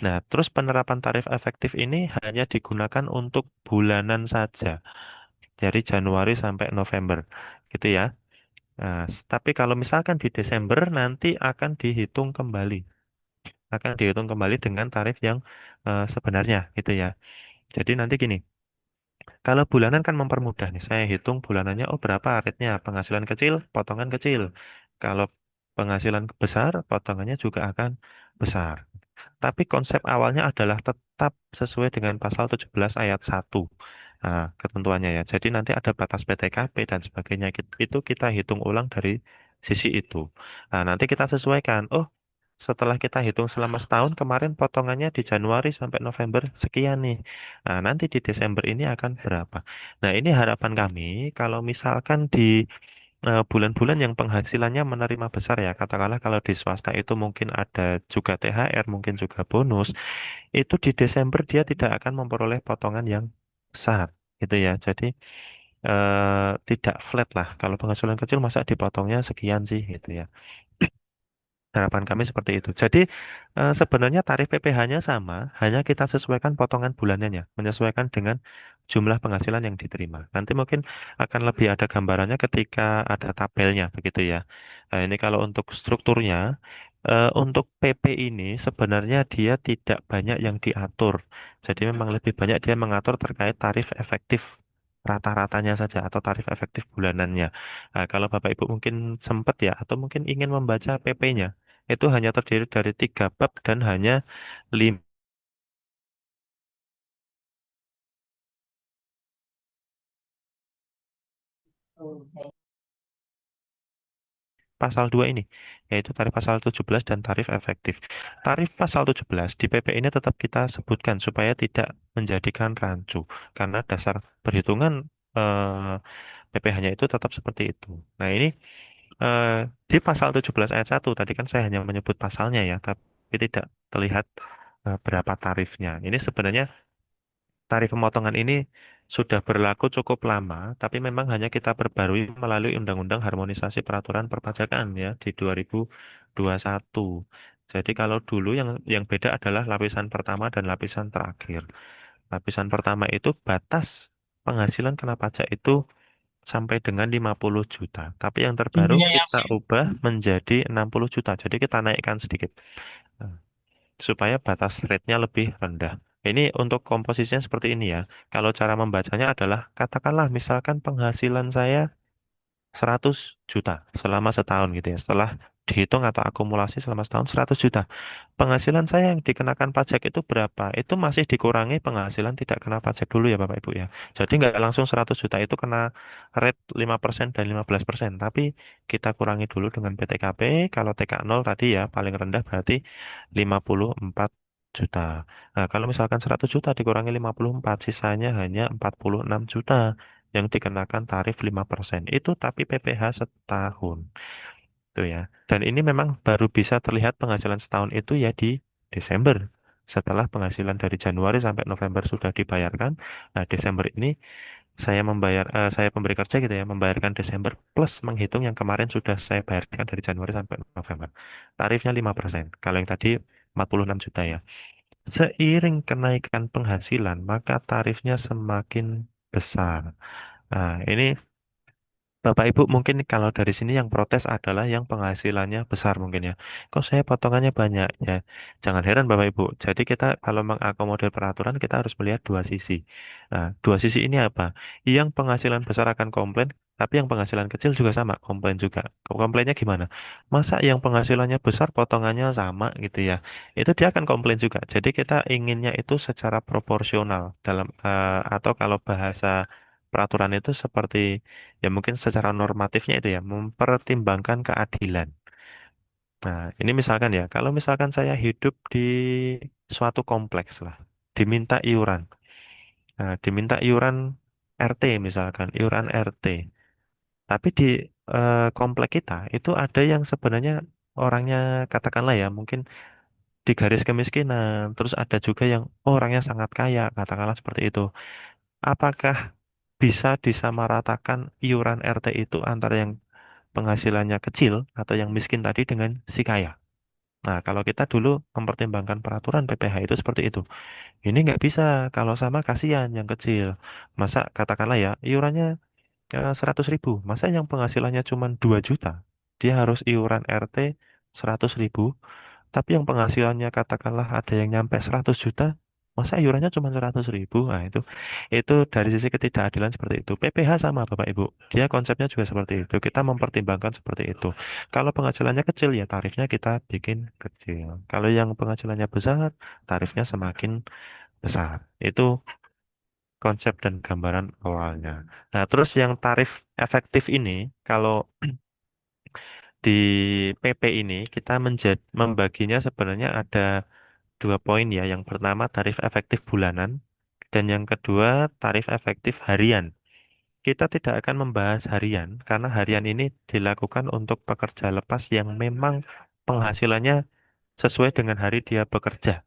Nah, terus penerapan tarif efektif ini hanya digunakan untuk bulanan saja, dari Januari sampai November, gitu ya. Nah, tapi kalau misalkan di Desember nanti akan dihitung kembali dengan tarif yang sebenarnya, gitu ya. Jadi nanti gini. Kalau bulanan kan mempermudah nih. Saya hitung bulanannya, oh berapa rate-nya. Penghasilan kecil, potongan kecil. Kalau penghasilan besar, potongannya juga akan besar. Tapi konsep awalnya adalah tetap sesuai dengan pasal 17 ayat 1. Nah, ketentuannya ya. Jadi nanti ada batas PTKP dan sebagainya. Itu kita hitung ulang dari sisi itu. Nah, nanti kita sesuaikan. Oh, setelah kita hitung selama setahun, kemarin potongannya di Januari sampai November sekian nih. Nah, nanti di Desember ini akan berapa? Nah, ini harapan kami kalau misalkan di bulan-bulan yang penghasilannya menerima besar ya, katakanlah kalau di swasta itu mungkin ada juga THR, mungkin juga bonus, itu di Desember dia tidak akan memperoleh potongan yang besar, gitu ya. Jadi tidak flat lah. Kalau penghasilan kecil masa dipotongnya sekian sih, gitu ya. Harapan kami seperti itu. Jadi sebenarnya tarif PPh-nya sama, hanya kita sesuaikan potongan bulanannya, menyesuaikan dengan jumlah penghasilan yang diterima. Nanti mungkin akan lebih ada gambarannya ketika ada tabelnya, begitu ya. Nah, ini kalau untuk strukturnya, untuk PP ini sebenarnya dia tidak banyak yang diatur. Jadi memang lebih banyak dia mengatur terkait tarif efektif rata-ratanya saja atau tarif efektif bulanannya. Nah, kalau Bapak Ibu mungkin sempat ya, atau mungkin ingin membaca PP-nya, itu hanya terdiri dari 3 bab dan hanya 5 pasal 2 ini, yaitu tarif pasal 17 dan tarif efektif. Tarif pasal 17 di PP ini tetap kita sebutkan supaya tidak menjadikan rancu, karena dasar perhitungan PPh-nya itu tetap seperti itu. Nah, ini eh, di pasal 17 ayat 1, tadi kan saya hanya menyebut pasalnya ya, tapi tidak terlihat berapa tarifnya. Ini sebenarnya tarif pemotongan ini sudah berlaku cukup lama, tapi memang hanya kita perbarui melalui Undang-Undang Harmonisasi Peraturan Perpajakan ya di 2021. Jadi kalau dulu yang beda adalah lapisan pertama dan lapisan terakhir. Lapisan pertama itu batas penghasilan kena pajak itu sampai dengan 50 juta. Tapi yang terbaru kita ubah menjadi 60 juta. Jadi kita naikkan sedikit. Nah, supaya batas rate-nya lebih rendah. Ini untuk komposisinya seperti ini ya. Kalau cara membacanya adalah katakanlah misalkan penghasilan saya 100 juta selama setahun gitu ya. Setelah dihitung atau akumulasi selama setahun 100 juta. Penghasilan saya yang dikenakan pajak itu berapa? Itu masih dikurangi penghasilan tidak kena pajak dulu ya Bapak Ibu ya. Jadi nggak langsung 100 juta itu kena rate 5% dan 15%. Tapi kita kurangi dulu dengan PTKP. Kalau TK 0 tadi ya paling rendah berarti 54 juta. Nah, kalau misalkan 100 juta dikurangi 54, sisanya hanya 46 juta yang dikenakan tarif 5%. Itu tapi PPh setahun. Tuh ya. Dan ini memang baru bisa terlihat penghasilan setahun itu ya di Desember. Setelah penghasilan dari Januari sampai November sudah dibayarkan, nah Desember ini saya pemberi kerja gitu ya, membayarkan Desember plus menghitung yang kemarin sudah saya bayarkan dari Januari sampai November. Tarifnya 5%. Kalau yang tadi 46 juta ya. Seiring kenaikan penghasilan, maka tarifnya semakin besar. Nah, ini Bapak Ibu mungkin kalau dari sini yang protes adalah yang penghasilannya besar mungkin ya. Kok saya potongannya banyak ya? Jangan heran Bapak Ibu. Jadi kita kalau mengakomodir peraturan kita harus melihat dua sisi. Nah, dua sisi ini apa? Yang penghasilan besar akan komplain, tapi yang penghasilan kecil juga sama, komplain juga. Komplainnya gimana? Masa yang penghasilannya besar potongannya sama gitu ya? Itu dia akan komplain juga. Jadi kita inginnya itu secara proporsional dalam atau kalau bahasa peraturan itu seperti ya mungkin secara normatifnya itu ya mempertimbangkan keadilan. Nah, ini misalkan ya, kalau misalkan saya hidup di suatu kompleks lah, diminta iuran. Nah, diminta iuran RT misalkan, iuran RT. Tapi di komplek kita itu ada yang sebenarnya orangnya katakanlah ya, mungkin di garis kemiskinan, terus ada juga yang orangnya sangat kaya, katakanlah seperti itu. Apakah bisa disamaratakan iuran RT itu antara yang penghasilannya kecil atau yang miskin tadi dengan si kaya. Nah, kalau kita dulu mempertimbangkan peraturan PPh itu seperti itu. Ini nggak bisa, kalau sama kasihan yang kecil. Masa katakanlah ya, iurannya 100 ribu. Masa yang penghasilannya cuma 2 juta, dia harus iuran RT 100 ribu. Tapi yang penghasilannya katakanlah ada yang nyampe 100 juta, masa iurannya cuma 100 ribu? Nah, itu dari sisi ketidakadilan seperti itu. PPh sama Bapak Ibu. Dia konsepnya juga seperti itu. Kita mempertimbangkan seperti itu. Kalau penghasilannya kecil ya tarifnya kita bikin kecil. Kalau yang penghasilannya besar, tarifnya semakin besar. Itu konsep dan gambaran awalnya. Nah, terus yang tarif efektif ini, kalau di PP ini kita membaginya sebenarnya ada dua poin ya. Yang pertama tarif efektif bulanan dan yang kedua tarif efektif harian. Kita tidak akan membahas harian karena harian ini dilakukan untuk pekerja lepas yang memang penghasilannya sesuai dengan hari dia bekerja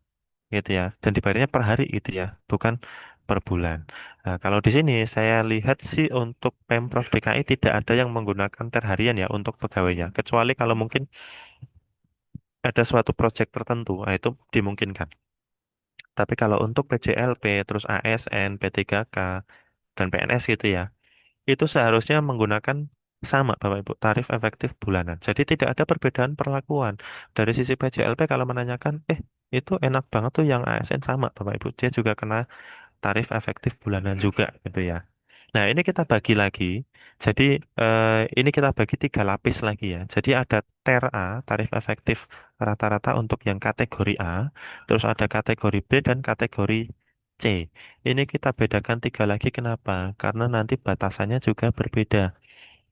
gitu ya dan dibayarnya per hari gitu ya, bukan per bulan. Nah, kalau di sini saya lihat sih untuk Pemprov DKI tidak ada yang menggunakan ter harian ya untuk pegawainya kecuali kalau mungkin ada suatu proyek tertentu, nah itu dimungkinkan. Tapi kalau untuk PJLP, terus ASN, P3K, dan PNS gitu ya, itu seharusnya menggunakan sama Bapak Ibu, tarif efektif bulanan. Jadi tidak ada perbedaan perlakuan. Dari sisi PJLP kalau menanyakan, itu enak banget tuh yang ASN sama Bapak Ibu, dia juga kena tarif efektif bulanan juga gitu ya. Nah, ini kita bagi lagi. Jadi, ini kita bagi tiga lapis lagi ya. Jadi, ada TER A, tarif efektif rata-rata untuk yang kategori A. Terus ada kategori B dan kategori C. Ini kita bedakan tiga lagi. Kenapa? Karena nanti batasannya juga berbeda.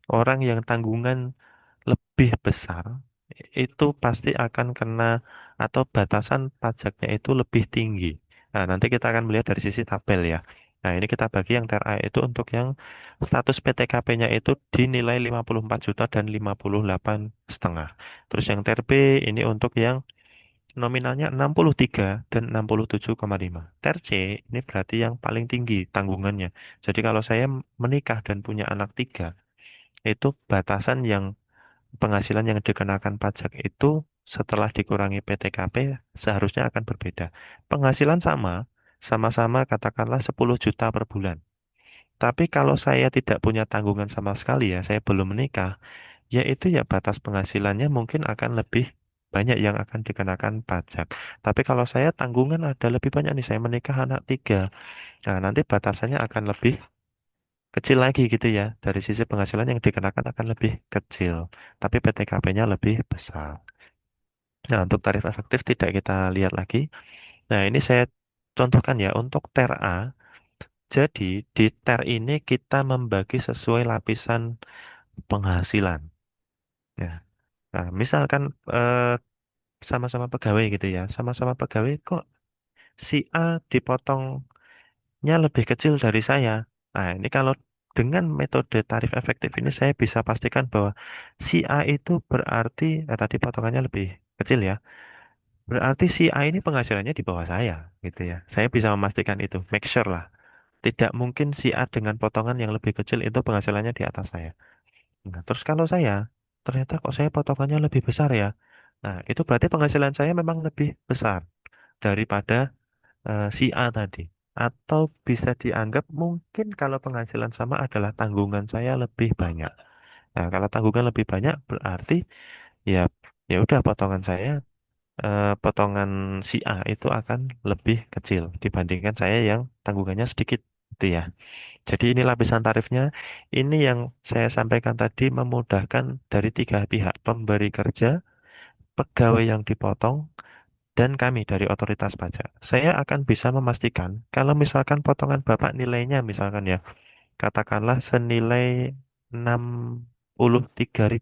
Orang yang tanggungan lebih besar itu pasti akan kena atau batasan pajaknya itu lebih tinggi. Nah, nanti kita akan melihat dari sisi tabel ya. Nah, ini kita bagi yang TRA itu untuk yang status PTKP-nya itu dinilai 54 juta dan 58,5. Terus yang TRB ini untuk yang nominalnya 63 dan 67,5. TRC ini berarti yang paling tinggi tanggungannya. Jadi kalau saya menikah dan punya anak tiga, itu batasan yang penghasilan yang dikenakan pajak itu setelah dikurangi PTKP seharusnya akan berbeda. Penghasilan sama, sama-sama katakanlah 10 juta per bulan. Tapi kalau saya tidak punya tanggungan sama sekali ya, saya belum menikah, ya itu ya batas penghasilannya mungkin akan lebih banyak yang akan dikenakan pajak. Tapi kalau saya tanggungan ada lebih banyak nih, saya menikah anak tiga. Nah, nanti batasannya akan lebih kecil lagi gitu ya. Dari sisi penghasilan yang dikenakan akan lebih kecil, tapi PTKP-nya lebih besar. Nah, untuk tarif efektif tidak kita lihat lagi. Nah, ini saya contohkan ya untuk TER A. Jadi di TER ini kita membagi sesuai lapisan penghasilan. Ya. Nah, misalkan eh, sama-sama pegawai gitu ya, sama-sama pegawai kok si A dipotongnya lebih kecil dari saya. Nah, ini kalau dengan metode tarif efektif ini saya bisa pastikan bahwa si A itu berarti tadi potongannya lebih kecil ya. Berarti si A ini penghasilannya di bawah saya gitu ya. Saya bisa memastikan itu, make sure lah. Tidak mungkin si A dengan potongan yang lebih kecil itu penghasilannya di atas saya. Nah, terus kalau saya, ternyata kok saya potongannya lebih besar ya. Nah, itu berarti penghasilan saya memang lebih besar daripada si A tadi. Atau bisa dianggap mungkin kalau penghasilan sama adalah tanggungan saya lebih banyak. Nah, kalau tanggungan lebih banyak berarti ya ya udah potongan saya potongan si A itu akan lebih kecil dibandingkan saya yang tanggungannya sedikit gitu ya. Jadi ini lapisan tarifnya. Ini yang saya sampaikan tadi memudahkan dari tiga pihak, pemberi kerja, pegawai yang dipotong, dan kami dari otoritas pajak. Saya akan bisa memastikan kalau misalkan potongan Bapak nilainya misalkan ya, katakanlah senilai 63.000,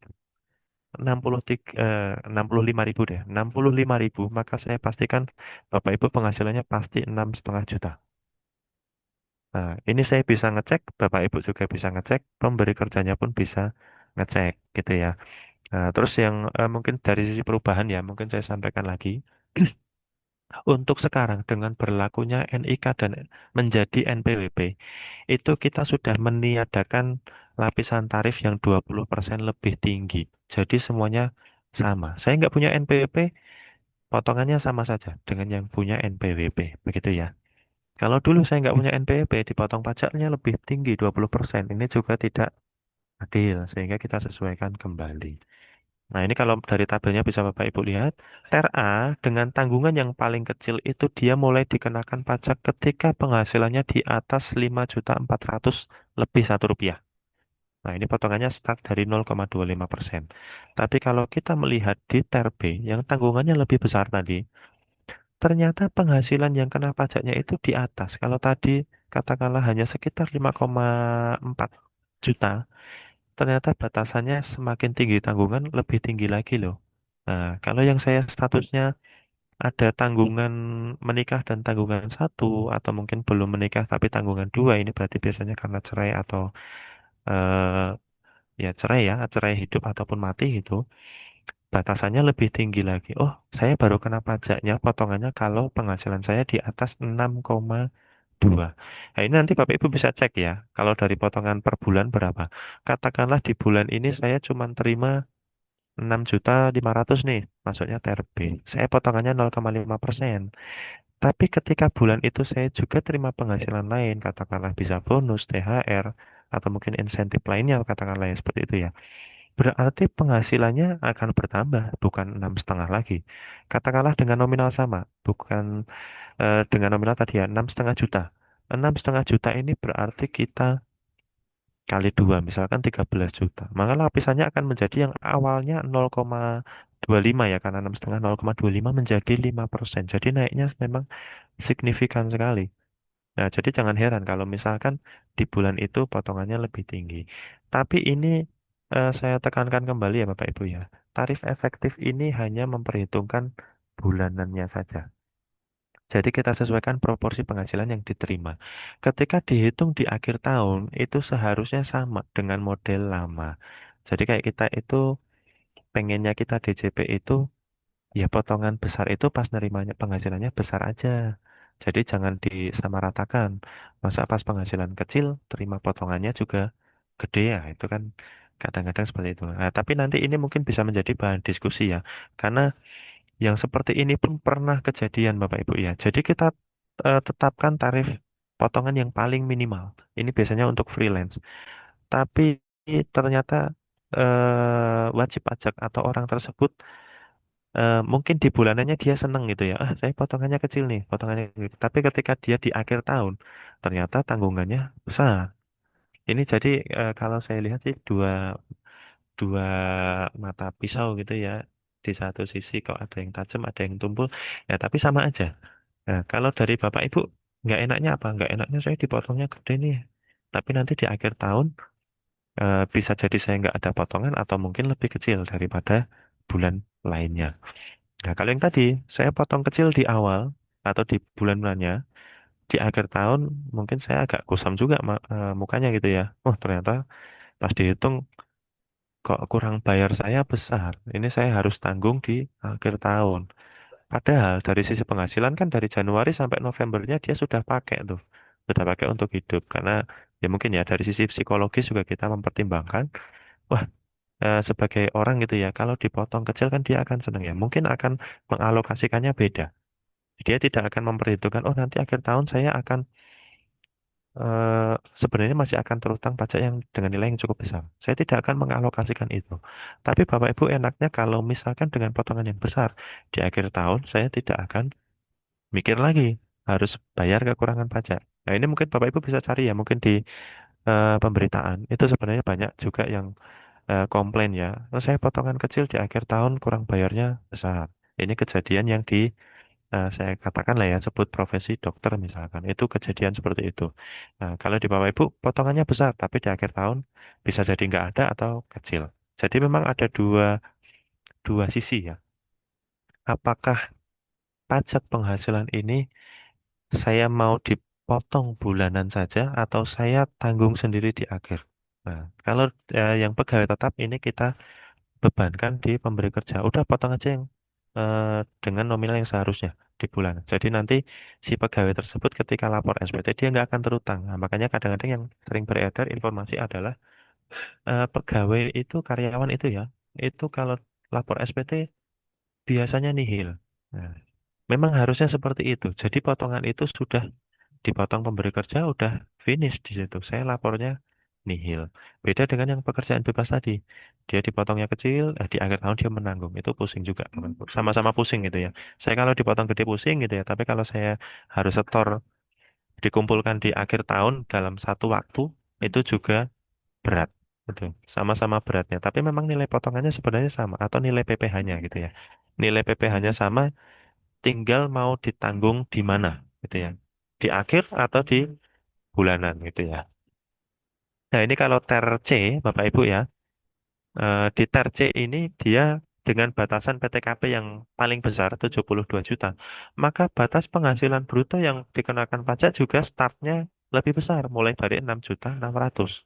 63, 65.000 deh, 65.000, maka saya pastikan Bapak Ibu penghasilannya pasti 6,5 juta. Nah, ini saya bisa ngecek, Bapak Ibu juga bisa ngecek, pemberi kerjanya pun bisa ngecek gitu ya. Nah, terus yang mungkin dari sisi perubahan ya, mungkin saya sampaikan lagi. Untuk sekarang dengan berlakunya NIK dan menjadi NPWP, itu kita sudah meniadakan lapisan tarif yang 20% lebih tinggi. Jadi semuanya sama. Saya nggak punya NPWP, potongannya sama saja dengan yang punya NPWP. Begitu ya. Kalau dulu saya nggak punya NPWP, dipotong pajaknya lebih tinggi 20%. Ini juga tidak adil, sehingga kita sesuaikan kembali. Nah, ini kalau dari tabelnya bisa Bapak Ibu lihat, TER A dengan tanggungan yang paling kecil itu dia mulai dikenakan pajak ketika penghasilannya di atas 5.400.000 lebih Rp1. Nah, ini potongannya start dari 0,25%. Tapi kalau kita melihat di TER B yang tanggungannya lebih besar tadi, ternyata penghasilan yang kena pajaknya itu di atas. Kalau tadi katakanlah hanya sekitar 5,4 juta, ternyata batasannya semakin tinggi tanggungan lebih tinggi lagi loh. Nah, kalau yang saya statusnya ada tanggungan menikah dan tanggungan satu atau mungkin belum menikah tapi tanggungan dua, ini berarti biasanya karena cerai atau eh, ya cerai ya, cerai hidup ataupun mati itu, batasannya lebih tinggi lagi. Oh, saya baru kena pajaknya potongannya kalau penghasilan saya di atas 6,2. Nah, ini nanti Bapak Ibu bisa cek ya, kalau dari potongan per bulan berapa. Katakanlah di bulan ini saya cuma terima 6.500.000 nih, masuknya TRB. Saya potongannya 0,5%. Tapi ketika bulan itu saya juga terima penghasilan lain, katakanlah bisa bonus, THR, atau mungkin insentif lainnya, katakanlah ya seperti itu ya. Berarti penghasilannya akan bertambah, bukan 6,5 lagi. Katakanlah dengan nominal sama, bukan dengan nominal tadi ya, 6,5 juta. 6,5 juta ini berarti kita kali dua, misalkan 13 juta. Maka lapisannya akan menjadi yang awalnya 0,25 ya, karena 6,5 0,25 menjadi 5%. Jadi naiknya memang signifikan sekali. Nah, jadi jangan heran kalau misalkan di bulan itu potongannya lebih tinggi. Tapi ini saya tekankan kembali ya Bapak Ibu ya. Tarif efektif ini hanya memperhitungkan bulanannya saja. Jadi kita sesuaikan proporsi penghasilan yang diterima. Ketika dihitung di akhir tahun, itu seharusnya sama dengan model lama. Jadi kayak kita itu pengennya kita DJP itu ya potongan besar itu pas nerimanya penghasilannya besar aja. Jadi jangan disamaratakan. Masa pas penghasilan kecil terima potongannya juga gede ya. Itu kan kadang-kadang seperti itu. Nah, tapi nanti ini mungkin bisa menjadi bahan diskusi ya. Karena yang seperti ini pun pernah kejadian Bapak Ibu ya. Jadi kita tetapkan tarif potongan yang paling minimal. Ini biasanya untuk freelance. Tapi ternyata wajib pajak atau orang tersebut mungkin di bulanannya dia seneng gitu ya. Ah, saya potongannya kecil nih, potongannya gitu. Tapi ketika dia di akhir tahun, ternyata tanggungannya besar. Ini jadi kalau saya lihat sih dua dua mata pisau gitu ya. Di satu sisi kok ada yang tajam, ada yang tumpul, ya tapi sama aja. Nah, kalau dari Bapak Ibu nggak enaknya apa? Nggak enaknya saya dipotongnya gede nih. Tapi nanti di akhir tahun bisa jadi saya nggak ada potongan atau mungkin lebih kecil daripada bulan lainnya. Nah, kalau yang tadi saya potong kecil di awal atau di bulan-bulannya, di akhir tahun mungkin saya agak kusam juga mukanya gitu ya. Oh, ternyata pas dihitung kok kurang bayar saya besar. Ini saya harus tanggung di akhir tahun. Padahal dari sisi penghasilan kan dari Januari sampai Novembernya dia sudah pakai tuh. Sudah pakai untuk hidup. Karena ya mungkin ya dari sisi psikologis juga kita mempertimbangkan. Wah, sebagai orang gitu ya, kalau dipotong kecil kan dia akan senang ya. Mungkin akan mengalokasikannya beda. Dia tidak akan memperhitungkan, oh nanti akhir tahun saya akan sebenarnya masih akan terutang pajak yang dengan nilai yang cukup besar. Saya tidak akan mengalokasikan itu. Tapi Bapak Ibu enaknya kalau misalkan dengan potongan yang besar di akhir tahun saya tidak akan mikir lagi harus bayar kekurangan pajak. Nah, ini mungkin Bapak Ibu bisa cari ya, mungkin di pemberitaan. Itu sebenarnya banyak juga yang komplain ya. "Oh, saya potongan kecil di akhir tahun kurang bayarnya besar." Ini kejadian yang saya katakan lah ya, sebut profesi dokter misalkan. Itu kejadian seperti itu. Nah, kalau di Bapak Ibu potongannya besar, tapi di akhir tahun bisa jadi nggak ada atau kecil. Jadi memang ada dua sisi ya. Apakah pajak penghasilan ini saya mau dipotong bulanan saja atau saya tanggung sendiri di akhir. Nah, kalau yang pegawai tetap ini kita bebankan di pemberi kerja. Udah potong aja yang dengan nominal yang seharusnya di bulan. Jadi nanti si pegawai tersebut ketika lapor SPT dia nggak akan terutang. Nah, makanya kadang-kadang yang sering beredar informasi adalah pegawai itu karyawan itu ya, itu kalau lapor SPT biasanya nihil. Nah, memang harusnya seperti itu. Jadi potongan itu sudah dipotong pemberi kerja udah finish di situ. Saya lapornya nihil. Beda dengan yang pekerjaan bebas tadi. Dia dipotongnya kecil, di akhir tahun dia menanggung. Itu pusing juga, temanku. Sama-sama pusing gitu ya. Saya kalau dipotong gede pusing gitu ya. Tapi kalau saya harus setor dikumpulkan di akhir tahun dalam satu waktu, itu juga berat. Gitu. Sama-sama beratnya. Tapi memang nilai potongannya sebenarnya sama. Atau nilai PPh-nya gitu ya. Nilai PPh-nya sama, tinggal mau ditanggung di mana gitu ya. Di akhir atau di bulanan gitu ya. Nah, ini kalau ter C, Bapak Ibu ya, di ter C ini dia dengan batasan PTKP yang paling besar 72 juta, maka batas penghasilan bruto yang dikenakan pajak juga startnya lebih besar, mulai dari 6.600.000.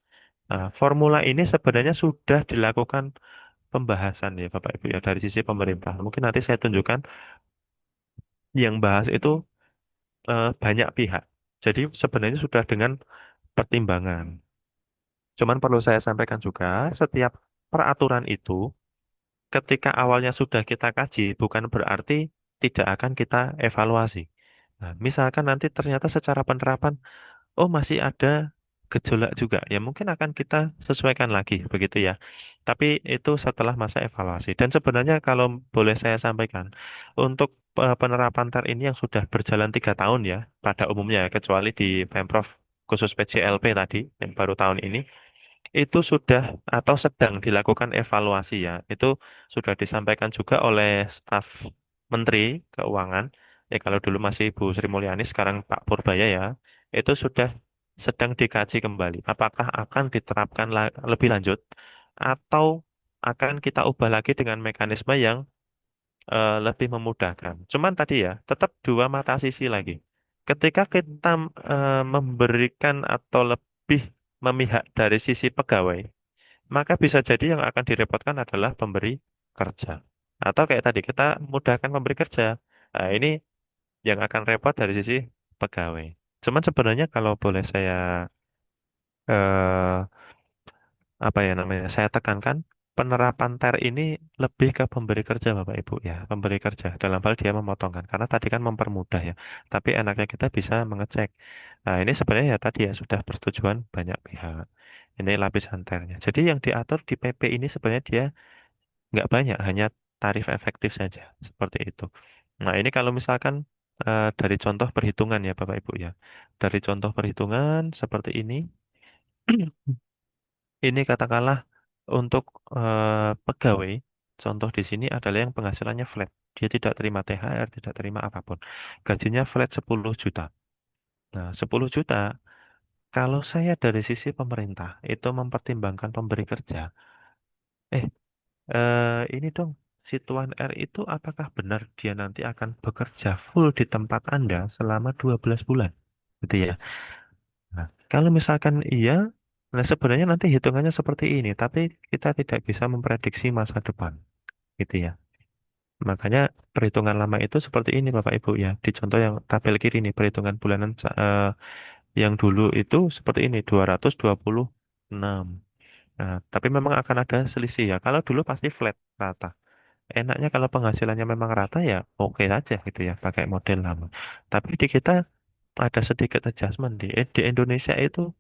Nah, formula ini sebenarnya sudah dilakukan pembahasan ya Bapak Ibu ya dari sisi pemerintah. Mungkin nanti saya tunjukkan yang bahas itu banyak pihak. Jadi sebenarnya sudah dengan pertimbangan. Cuman perlu saya sampaikan juga, setiap peraturan itu ketika awalnya sudah kita kaji, bukan berarti tidak akan kita evaluasi. Nah, misalkan nanti ternyata secara penerapan, oh masih ada gejolak juga, ya mungkin akan kita sesuaikan lagi, begitu ya. Tapi itu setelah masa evaluasi. Dan sebenarnya kalau boleh saya sampaikan, untuk penerapan TER ini yang sudah berjalan 3 tahun ya, pada umumnya, kecuali di Pemprov khusus PJLP tadi, yang baru tahun ini, itu sudah atau sedang dilakukan evaluasi ya. Itu sudah disampaikan juga oleh staf Menteri Keuangan. Ya kalau dulu masih Ibu Sri Mulyani, sekarang Pak Purbaya ya. Itu sudah sedang dikaji kembali. Apakah akan diterapkan lebih lanjut atau akan kita ubah lagi dengan mekanisme yang lebih memudahkan. Cuman tadi ya, tetap dua mata sisi lagi. Ketika kita memberikan atau lebih memihak dari sisi pegawai, maka bisa jadi yang akan direpotkan adalah pemberi kerja. Atau kayak tadi, kita mudahkan pemberi kerja. Nah, ini yang akan repot dari sisi pegawai. Cuman sebenarnya kalau boleh saya eh, apa ya namanya, saya tekankan penerapan TER ini lebih ke pemberi kerja Bapak Ibu ya, pemberi kerja dalam hal dia memotongkan. Karena tadi kan mempermudah ya, tapi enaknya kita bisa mengecek. Nah, ini sebenarnya ya tadi ya sudah persetujuan banyak pihak. Ini lapisan TER-nya. Jadi yang diatur di PP ini sebenarnya dia nggak banyak, hanya tarif efektif saja, seperti itu. Nah, ini kalau misalkan dari contoh perhitungan ya Bapak Ibu ya. Dari contoh perhitungan seperti ini, Ini katakanlah untuk pegawai, contoh di sini adalah yang penghasilannya flat. Dia tidak terima THR, tidak terima apapun. Gajinya flat 10 juta. Nah, 10 juta, kalau saya dari sisi pemerintah itu mempertimbangkan pemberi kerja, eh, ini dong, si Tuan R itu apakah benar dia nanti akan bekerja full di tempat Anda selama 12 bulan? Gitu ya. Nah, kalau misalkan iya, nah sebenarnya nanti hitungannya seperti ini, tapi kita tidak bisa memprediksi masa depan, gitu ya. Makanya perhitungan lama itu seperti ini Bapak Ibu ya. Di contoh yang tabel kiri nih, perhitungan bulanan yang dulu itu seperti ini, 226. Nah, tapi memang akan ada selisih ya. Kalau dulu pasti flat, rata. Enaknya kalau penghasilannya memang rata ya oke aja gitu ya, pakai model lama. Tapi di kita ada sedikit adjustment di Indonesia itu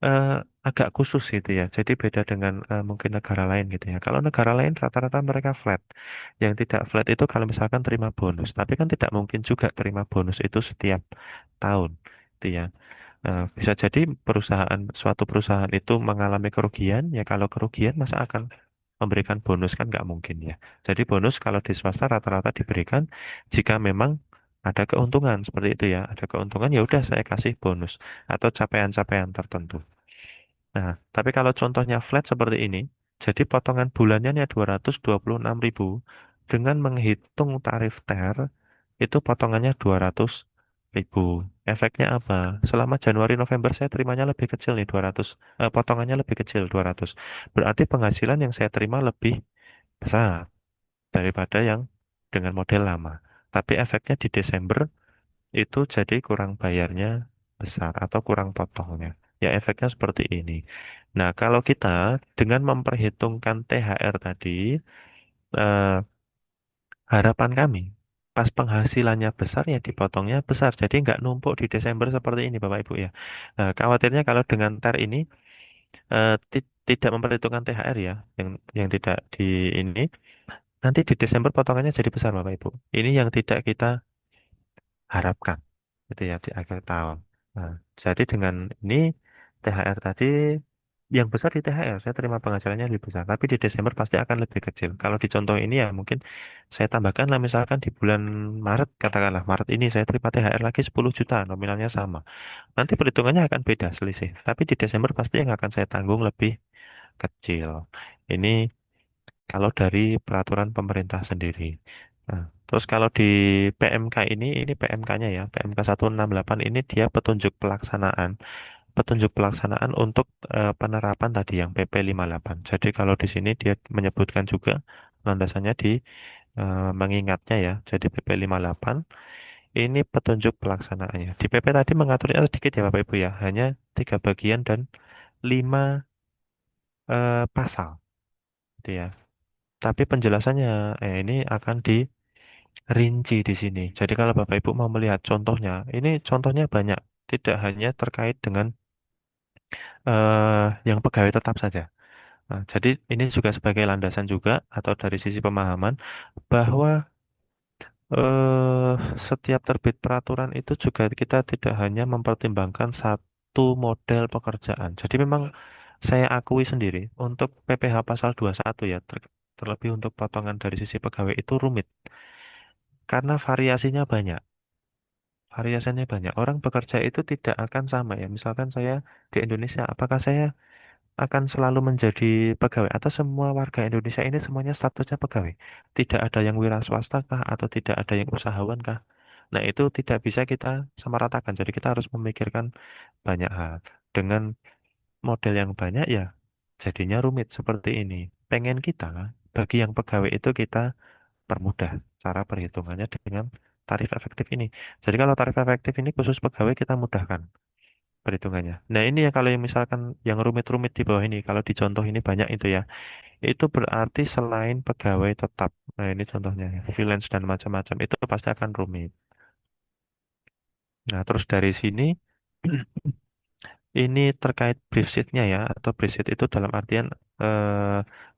eh, agak khusus gitu ya. Jadi beda dengan mungkin negara lain gitu ya. Kalau negara lain rata-rata mereka flat. Yang tidak flat itu kalau misalkan terima bonus. Tapi kan tidak mungkin juga terima bonus itu setiap tahun gitu ya. Bisa jadi suatu perusahaan itu mengalami kerugian. Ya kalau kerugian masa akan memberikan bonus kan nggak mungkin ya. Jadi bonus kalau di swasta rata-rata diberikan jika memang ada keuntungan seperti itu ya. Ada keuntungan ya udah saya kasih bonus atau capaian-capaian tertentu. Nah, tapi kalau contohnya flat seperti ini, jadi potongan bulannya 226.000 dengan menghitung tarif TER itu potongannya 200.000. Efeknya apa? Selama Januari November saya terimanya lebih kecil nih 200, potongannya lebih kecil 200. Berarti penghasilan yang saya terima lebih besar daripada yang dengan model lama. Tapi efeknya di Desember itu jadi kurang bayarnya besar atau kurang potongnya. Ya efeknya seperti ini. Nah, kalau kita dengan memperhitungkan THR tadi, eh, harapan kami pas penghasilannya besar ya dipotongnya besar. Jadi nggak numpuk di Desember seperti ini Bapak Ibu ya. Khawatirnya kalau dengan TER ini tidak memperhitungkan THR ya, yang tidak di ini, nanti di Desember potongannya jadi besar Bapak Ibu. Ini yang tidak kita harapkan gitu ya di akhir tahun. Nah, jadi dengan ini THR tadi yang besar di THR saya terima penghasilannya lebih besar, tapi di Desember pasti akan lebih kecil. Kalau di contoh ini ya mungkin saya tambahkan lah misalkan di bulan Maret katakanlah Maret ini saya terima THR lagi 10 juta nominalnya sama. Nanti perhitungannya akan beda selisih, tapi di Desember pasti yang akan saya tanggung lebih kecil. Ini kalau dari peraturan pemerintah sendiri. Nah, terus kalau di PMK ini PMK-nya ya, PMK 168 ini dia petunjuk pelaksanaan untuk penerapan tadi yang PP 58. Jadi kalau di sini dia menyebutkan juga landasannya di mengingatnya ya. Jadi PP 58 ini petunjuk pelaksanaannya. Di PP tadi mengaturnya sedikit ya Bapak Ibu ya, hanya 3 bagian dan 5 pasal gitu ya. Tapi penjelasannya ini akan dirinci di sini. Jadi kalau Bapak Ibu mau melihat contohnya, ini contohnya banyak, tidak hanya terkait dengan yang pegawai tetap saja. Nah, jadi ini juga sebagai landasan juga atau dari sisi pemahaman bahwa eh, setiap terbit peraturan itu juga kita tidak hanya mempertimbangkan satu model pekerjaan. Jadi memang saya akui sendiri untuk PPh pasal 21 ya, terlebih untuk potongan dari sisi pegawai itu rumit karena variasinya banyak. Variasinya banyak. Orang bekerja itu tidak akan sama ya. Misalkan saya di Indonesia, apakah saya akan selalu menjadi pegawai atau semua warga Indonesia ini semuanya statusnya pegawai? Tidak ada yang wira swasta kah atau tidak ada yang usahawan kah? Nah, itu tidak bisa kita samaratakan. Jadi kita harus memikirkan banyak hal. Dengan model yang banyak ya jadinya rumit seperti ini. Pengen kita bagi yang pegawai itu kita permudah cara perhitungannya dengan tarif efektif ini. Jadi kalau tarif efektif ini khusus pegawai kita mudahkan perhitungannya. Nah ini ya kalau yang misalkan yang rumit-rumit di bawah ini, kalau di contoh ini banyak itu ya, itu berarti selain pegawai tetap. Nah ini contohnya ya, freelance dan macam-macam itu pasti akan rumit. Nah terus dari sini ini terkait brief sheet-nya ya, atau brief sheet itu dalam artian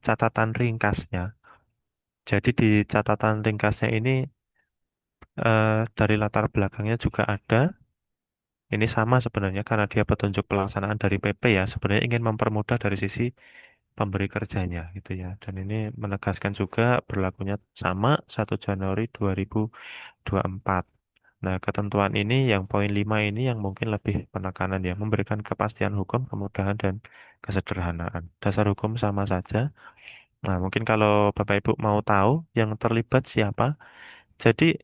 catatan ringkasnya. Jadi di catatan ringkasnya ini dari latar belakangnya juga ada. Ini sama sebenarnya karena dia petunjuk pelaksanaan dari PP ya, sebenarnya ingin mempermudah dari sisi pemberi kerjanya gitu ya. Dan ini menegaskan juga berlakunya sama 1 Januari 2024. Nah, ketentuan ini yang poin 5 ini yang mungkin lebih penekanan ya, memberikan kepastian hukum, kemudahan dan kesederhanaan. Dasar hukum sama saja. Nah, mungkin kalau Bapak Ibu mau tahu yang terlibat siapa, jadi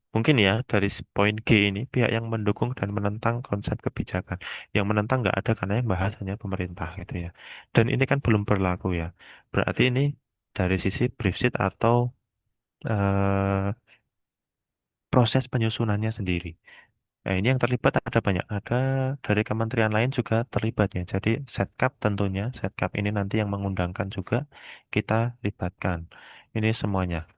mungkin ya dari poin G ini pihak yang mendukung dan menentang konsep kebijakan. Yang menentang nggak ada karena yang bahas hanya pemerintah gitu ya. Dan ini kan belum berlaku ya. Berarti ini dari sisi brief sheet atau eh, proses penyusunannya sendiri. Nah, ini yang terlibat ada banyak. Ada dari kementerian lain juga terlibat ya. Jadi Setkap tentunya, Setkap ini nanti yang mengundangkan juga kita libatkan. Ini semuanya.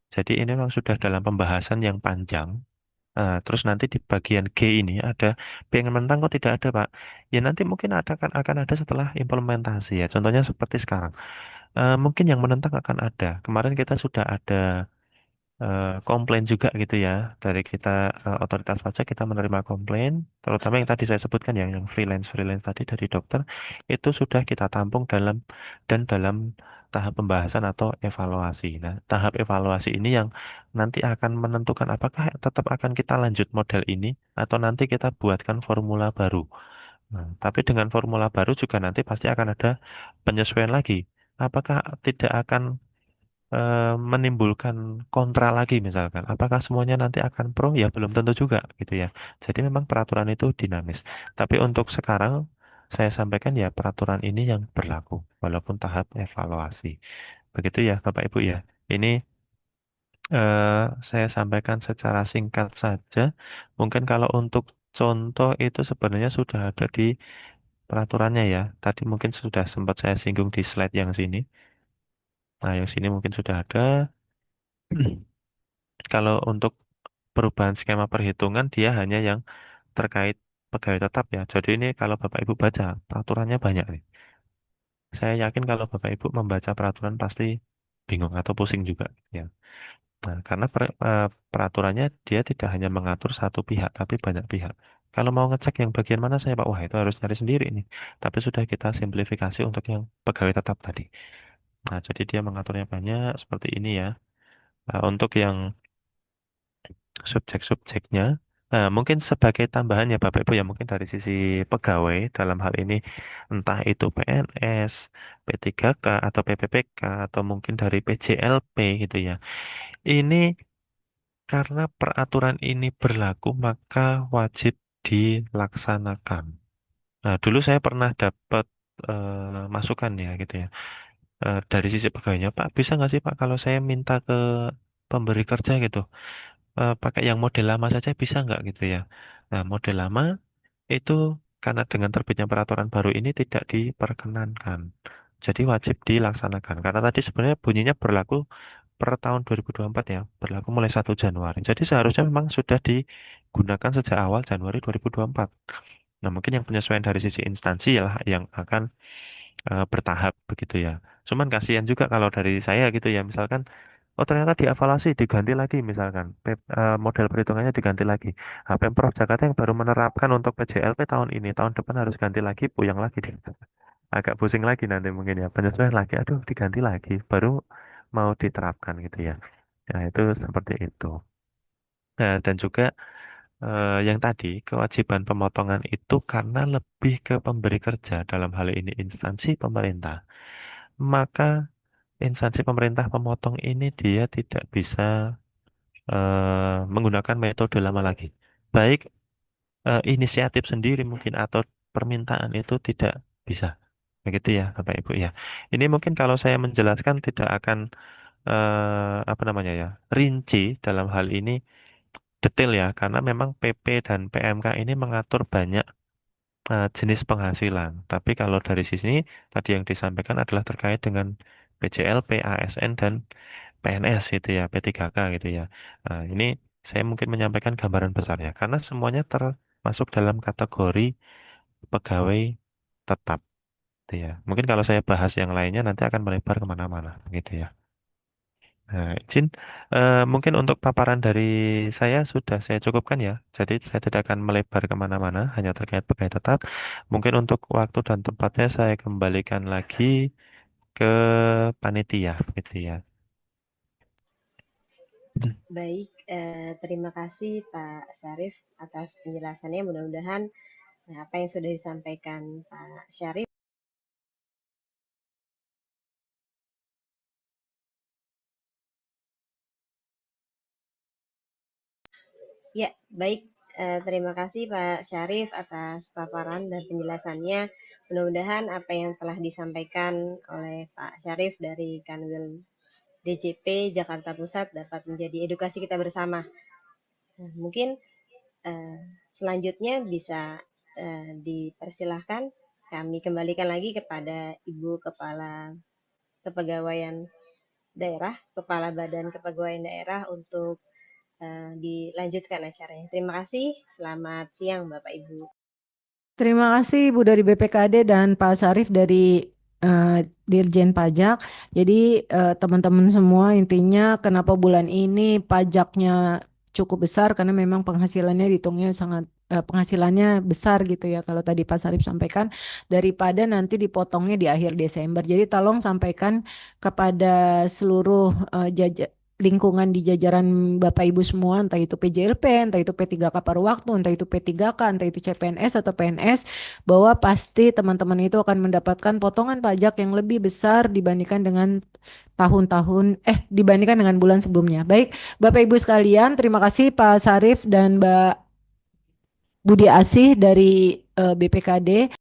Jadi ini memang sudah dalam pembahasan yang panjang. Terus nanti di bagian G ini ada pengen mentang kok tidak ada Pak. Ya nanti mungkin ada akan ada setelah implementasi ya. Contohnya seperti sekarang. Mungkin yang menentang akan ada. Kemarin kita sudah ada komplain juga gitu ya dari kita otoritas pajak kita menerima komplain terutama yang tadi saya sebutkan yang freelance tadi dari dokter itu sudah kita tampung dalam tahap pembahasan atau evaluasi. Nah, tahap evaluasi ini yang nanti akan menentukan apakah tetap akan kita lanjut model ini atau nanti kita buatkan formula baru. Nah, tapi dengan formula baru juga nanti pasti akan ada penyesuaian lagi. Apakah tidak akan menimbulkan kontra lagi misalkan. Apakah semuanya nanti akan pro? Ya belum tentu juga gitu ya. Jadi memang peraturan itu dinamis. Tapi untuk sekarang saya sampaikan ya peraturan ini yang berlaku walaupun tahap evaluasi. Begitu ya Bapak Ibu ya. Ini eh, saya sampaikan secara singkat saja. Mungkin kalau untuk contoh itu sebenarnya sudah ada di peraturannya ya. Tadi mungkin sudah sempat saya singgung di slide yang sini. Nah, yang sini mungkin sudah ada. Kalau untuk perubahan skema perhitungan dia hanya yang terkait pegawai tetap ya. Jadi ini kalau Bapak Ibu baca peraturannya banyak nih. Saya yakin kalau Bapak Ibu membaca peraturan pasti bingung atau pusing juga ya. Nah, karena peraturannya dia tidak hanya mengatur satu pihak tapi banyak pihak. Kalau mau ngecek yang bagian mana saya Pak, wah itu harus nyari sendiri nih. Tapi sudah kita simplifikasi untuk yang pegawai tetap tadi. Nah, jadi dia mengaturnya banyak seperti ini ya. Nah, untuk yang subjek-subjeknya. Nah, mungkin sebagai tambahan ya Bapak Ibu ya mungkin dari sisi pegawai dalam hal ini entah itu PNS, P3K atau PPPK atau mungkin dari PJLP gitu ya. Ini karena peraturan ini berlaku maka wajib dilaksanakan. Nah, dulu saya pernah dapat masukan ya gitu ya. Dari sisi pegawainya, Pak, bisa nggak sih Pak kalau saya minta ke pemberi kerja gitu pakai yang model lama saja bisa nggak gitu ya. Nah, model lama itu karena dengan terbitnya peraturan baru ini tidak diperkenankan. Jadi wajib dilaksanakan. Karena tadi sebenarnya bunyinya berlaku per tahun 2024 ya, berlaku mulai 1 Januari. Jadi seharusnya memang sudah digunakan sejak awal Januari 2024. Nah, mungkin yang penyesuaian dari sisi instansi lah yang akan bertahap begitu ya. Cuman kasihan juga kalau dari saya gitu ya, misalkan oh ternyata dievaluasi diganti lagi misalkan model perhitungannya diganti lagi. Pemprov Jakarta yang baru menerapkan untuk PJLP tahun ini, tahun depan harus ganti lagi, puyeng lagi deh. Agak pusing lagi nanti mungkin ya, penyesuaian lagi, aduh diganti lagi, baru mau diterapkan gitu ya. Nah itu seperti itu. Nah dan juga yang tadi kewajiban pemotongan itu karena lebih ke pemberi kerja dalam hal ini instansi pemerintah. Maka instansi pemerintah pemotong ini dia tidak bisa menggunakan metode lama lagi. Baik inisiatif sendiri mungkin atau permintaan itu tidak bisa. Begitu ya, Bapak Ibu ya. Ini mungkin kalau saya menjelaskan tidak akan apa namanya ya, rinci dalam hal ini detail ya, karena memang PP dan PMK ini mengatur banyak jenis penghasilan. Tapi kalau dari sini tadi yang disampaikan adalah terkait dengan PJLP, ASN dan PNS gitu ya, P3K gitu ya. Nah, ini saya mungkin menyampaikan gambaran besarnya karena semuanya termasuk dalam kategori pegawai tetap gitu ya. Mungkin kalau saya bahas yang lainnya nanti akan melebar kemana-mana gitu ya. Nah, izin, mungkin untuk paparan dari saya sudah saya cukupkan ya. Jadi saya tidak akan melebar kemana-mana, hanya terkait pegawai tetap. Mungkin untuk waktu dan tempatnya saya kembalikan lagi ke panitia, gitu ya.
Baik, terima kasih Pak Syarif atas penjelasannya. Mudah-mudahan apa yang sudah disampaikan Pak Syarif. Ya, baik. Terima kasih Pak Syarif atas paparan dan penjelasannya. Mudah-mudahan apa yang telah disampaikan oleh Pak Syarif dari Kanwil DJP Jakarta Pusat dapat menjadi edukasi kita bersama. Nah, mungkin eh, selanjutnya bisa dipersilahkan kami kembalikan lagi kepada Ibu Kepala Kepegawaian Daerah, Kepala Badan Kepegawaian Daerah untuk dilanjutkan acaranya. Terima kasih. Selamat siang Bapak Ibu.
Terima kasih Ibu dari BPKD dan Pak Sarif dari Dirjen Pajak. Jadi teman-teman semua intinya kenapa bulan ini pajaknya cukup besar karena memang penghasilannya dihitungnya sangat penghasilannya besar gitu ya kalau tadi Pak Sarif sampaikan daripada nanti dipotongnya di akhir Desember. Jadi tolong sampaikan kepada seluruh lingkungan di jajaran Bapak Ibu semua, entah itu PJLP, entah itu P3K paruh waktu, entah itu P3K, entah itu CPNS atau PNS, bahwa pasti teman-teman itu akan mendapatkan potongan pajak yang lebih besar dibandingkan dengan dibandingkan dengan bulan sebelumnya. Baik, Bapak Ibu sekalian, terima kasih Pak Sarif dan Mbak Budi Asih dari BPKD.